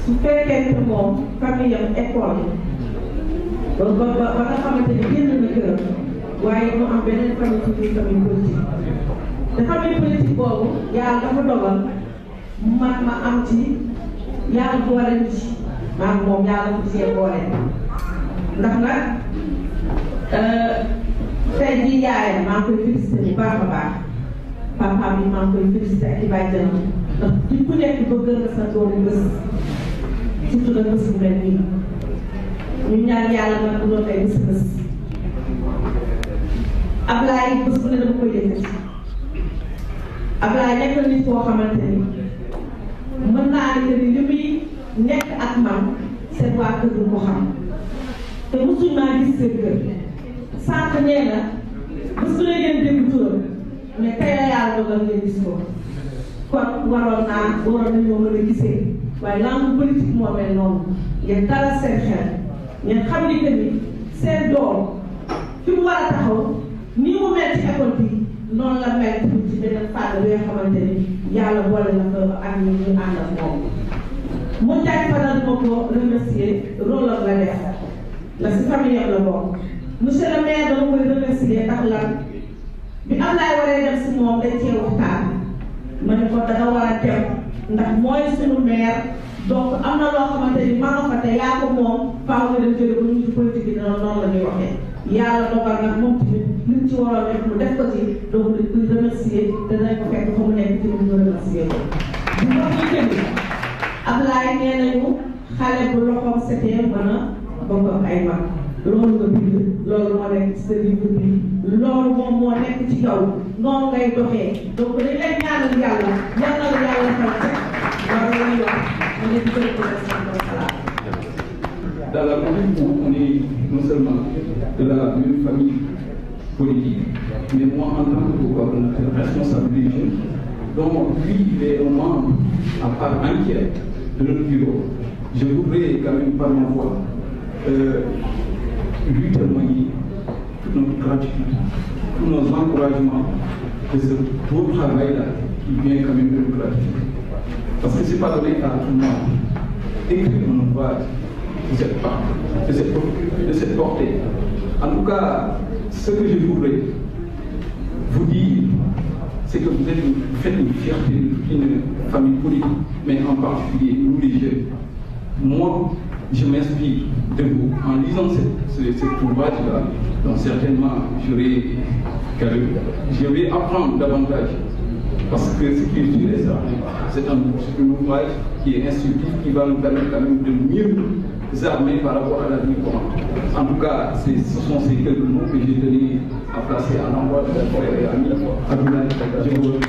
su fekkee moom famille am école ba nga xamante ni génn na këram waaye mu am beneen famille ci biir famille politique te famille politique boobu yàlla dafa dogal ma am ci yàlla boole ci maanaam moom yàlla ko cee boole ndax nag tey jii yaayam maa ngi koy félicité bu baax a baax papa bi maa ngi koy félicité ak i bàjjanam ndax ku nekk bëgg nga sa doomu bés surtout nag bés bu mel nii ñu ñaan yàlla nag bu doon ay bés Ablaye bés bu ne dama koy defee Ablaye nekk na nit koo xamante ni mën naa ne li muy nekk ak man seen waa kër du ko xam te mosuñ maa gis seen kër sànq nee na bés bu ne ngeen dégg turam mais tey la yàlla dogal ngeen gis ko kon waroon nañoo mën a gisee waaye langue politique moo mel noonu ngeen dalal seen xel ngeen xam ni que ni seen doom fi mu war a taxaw ni mu mel ci école bi noonu la mel ci beneen fànn bi nga xamante ni yàlla boole na ko ak ñi ñu ànd ak moom. mu jaay fanal ma ko remercier rôle am la def la si famille am la bokk monsieur le maire dama koy remercier ndax lan bi Ablaye waree dem si moom dañ cee waxtaan ma ne ko danga war a dem ndax mooy suñu maire donc am na loo xamante ni maa nga fa te yaa ko moom faaw nga dem jëlee ko ñu ci politique bi noonu la ñuy waxee yàlla dogal nag moom tamit li mu ci waroon def mu def ko ci donc dañ koy remercier te danañ ko fekk fa mu nekk ci ñu remercier ko. bu ko ñu tënk Ablaye nee nañu xale bu loxoom setee mën a bokk ak ay mag loolu nga bind loolu moo nekk ci sa livre bi loolu moom moo nekk ci yow noonu ngay doxee donc dañ lay ñaanal yàlla ñaanal yàlla fay loolu la ñuy wax mu nekk ci dans la commune où on est non seulement de la même famille politique, mais moi en tant que coordonnateur responsable des jeunes, donc lui il est un membre à part entière de notre bureau, je voudrais quand même par ma voix lui témoigner toute notre gratitude, tous nos encouragements de ce beau travail-là qui vient quand même de nous gratifier. Parce que ce n'est pas donné à tout le monde. Écrire un ouvrage de cette portée. En tout cas, ce que je voudrais vous dire, c'est que vous faites une fierté d'une famille politique, mais en particulier nous les jeunes. Moi, je m'inspire de vous en lisant cet ouvrage-là, donc certainement je vais apprendre davantage. Parce que ce qui est sûr et certain, c'est un ouvrage qui est instructif, qui va nous permettre quand même de mieux armer par rapport à la vie courante. En tout cas, ce sont ces quelques mots que j'ai tenus à placer à l'endroit de mon frère et ami Abdoulaye. Je vous remercie.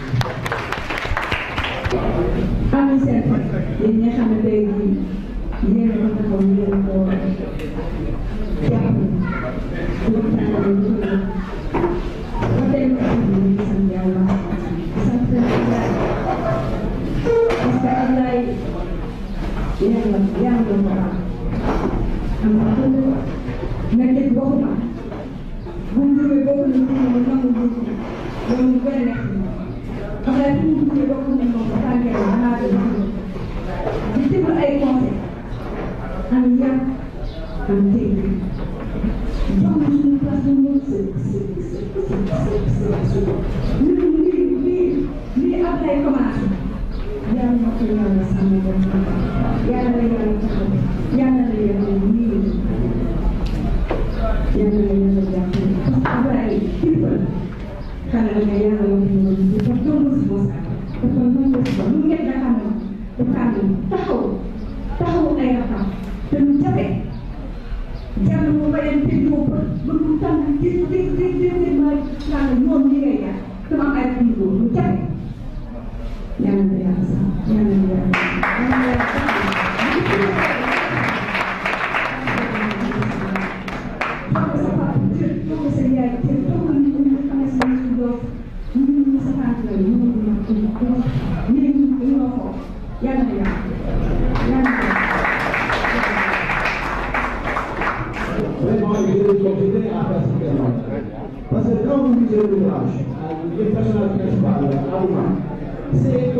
yàlla na yàlla sax yàlla na yàlla Vraiment, je tenais à faire ce témoin. Parce que quand vous lisez l'ouvrage, le personnage principal, Aouma, c'est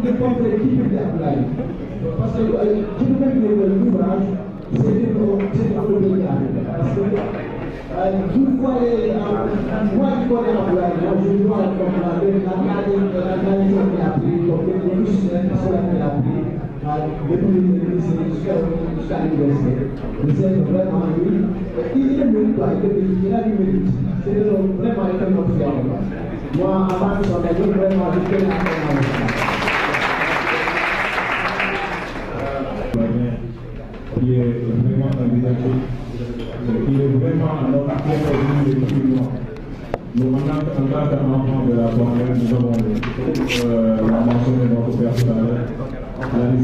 le portrait typique d'Abdoulaye. Parce que je ne peux pas l'ouvrage, c'est un peu délicat. Parce que vous voyez, moi qui connais Abdoulaye, je vois comme la tradition qu'il a pris, comme les missionnaires qu'il a pris. Depuis le lycée jusqu'à l'université. Mais c'est vraiment lui. Il ne mérite pas, il a du mérite. C'est vraiment extrêmement fier. Moi, avant de s'engager, vraiment, je tenais à faire qui est vraiment un leadership, qui est vraiment à notre acteur depuis moi. Nous, en tant qu'enfants de la banlieue, nous avons la mention de notre père tout à l'heure.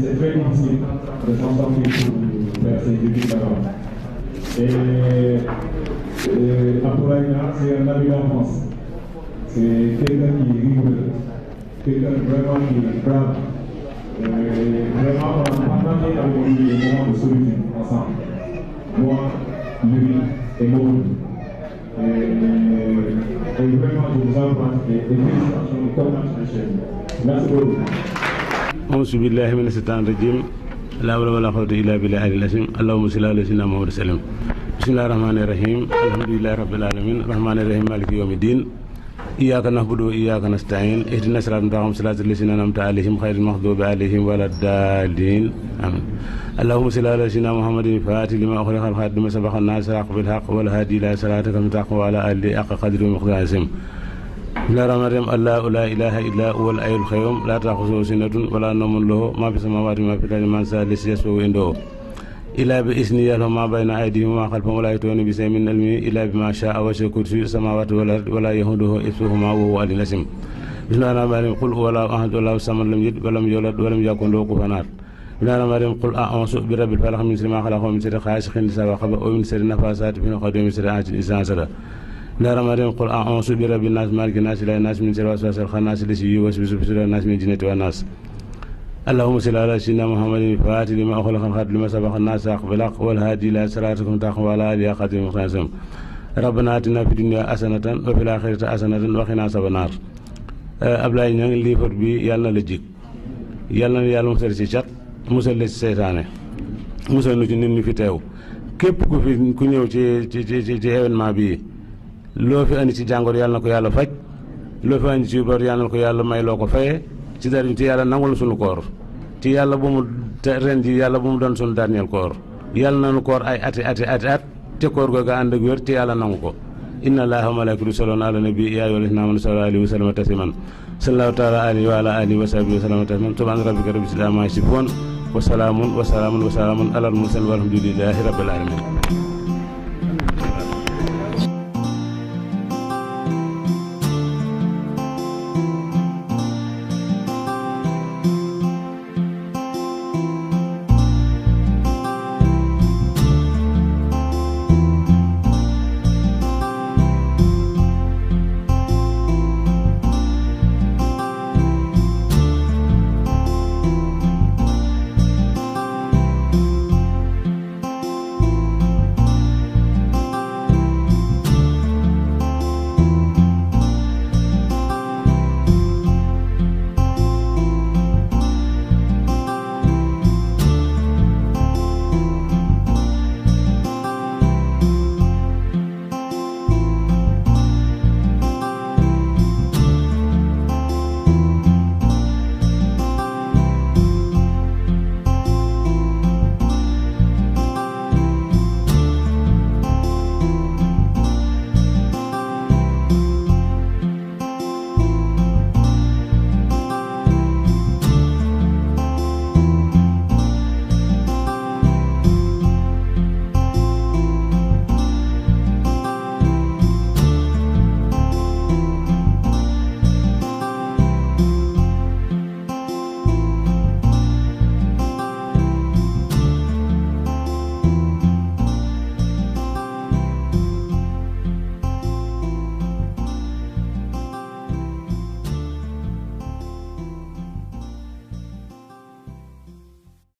C'est très difficile de s'en sortir pour faire ses études là-bas. Et Abdoulaye, c'est un ami d'enfance. C'est quelqu'un qui est rigoureux, quelqu'un vraiment qui est brave. Vraiment, on a partagé avec lui des moments de solitude ensemble. Moi, lui et Maud. Et vraiment, je vous embrasse et félicitations et congratulations. Merci beaucoup. أعوذ بالله من الشيطان الرجيم لا حول ولا قوة إلا بالله العظيم اللهم صل على سيدنا محمد وسلم بسم الله الرحمن الرحيم الحمد لله رب العالمين الرحمن الرحيم مالك يوم الدين إياك نعبد وإياك نستعين اهدنا الصراط المستقيم صراط الذين أنعمت عليهم غير المغضوب عليهم ولا الضالين آمين اللهم صل على سيدنا محمد الفاتح لما أغلق الخاتم سبق الناس بالحق والهادي إلى صراطك المستقيم وعلى آله حق قدره ومقداره العظيم بسم الله الرحمن الرحيم الله لا إله إلا هو الحي القيوم لا تأخذه سنة ولا نوم له ما في السماوات وما في الأرض من ذا الذي يشفع عنده إلا بإذنه يعلم ما بين أيديهم وما خلفهم ولا يحيطون بشيء من علمه إلا بما شاء وسع كرسيه السماوات والأرض ولا يئوده حفظهما وهو العلي العظيم بسم الله الرحمن الرحيم قل هو الله أحد الله الصمد لم يلد ولم يولد ولم يكن له كفوا أحد بسم الله الرحمن الرحيم قل أعوذ برب الفلق من شر ما خلق ومن شر غاسق إذا وقب ومن شر النفاثات في العقد ومن شر حاسد إذا حسد بسم الله الرحمن الرحيم قل أعوذ برب الناس مالك الناس إله الناس من شر الوسواس الخناس الذي يوسوس في صدور الناس من الجنة والناس اللهم صل على سيدنا محمد الفاتح لما أغلق الخاتم لما سبق الناس بالحق والهادي إلى صراطك المستقيم وعلى آله حق قدره ومقداره ربنا آتنا في الدنيا حسنة وفي الآخرة حسنة وقنا عذاب النار Ablaye ñang livre bi yàlla na la jig yàlla na yàlla musal ci cat musal la ci seytaane musal nu ci nit ñi fi teew képp ku ñëw ci événement bi loo fi andi ci jàngoro yàlla na ko yàlla faj loo fi andi ci bor yàlla na ko yàlla may loo ko fayee ci dara ci yàlla nangul sunu koor ci yàlla bu mu ren ji yàlla bu mu doon sunu dernier koor yàlla na nu koor ay ati te koor googu ànd ak wér te yàlla nangu ko inna allaha wa malaikatahu yusalluna ala nabi ya ayyuhallazina amanu sallu alayhi wa sallimu tasliman sallallahu ta'ala alayhi wa ala alihi wa sahbihi wa sallam tasliman subhana rabbika rabbil izzati amma yasifun wa salamun alal mursalin walhamdulillahi rabbil alamin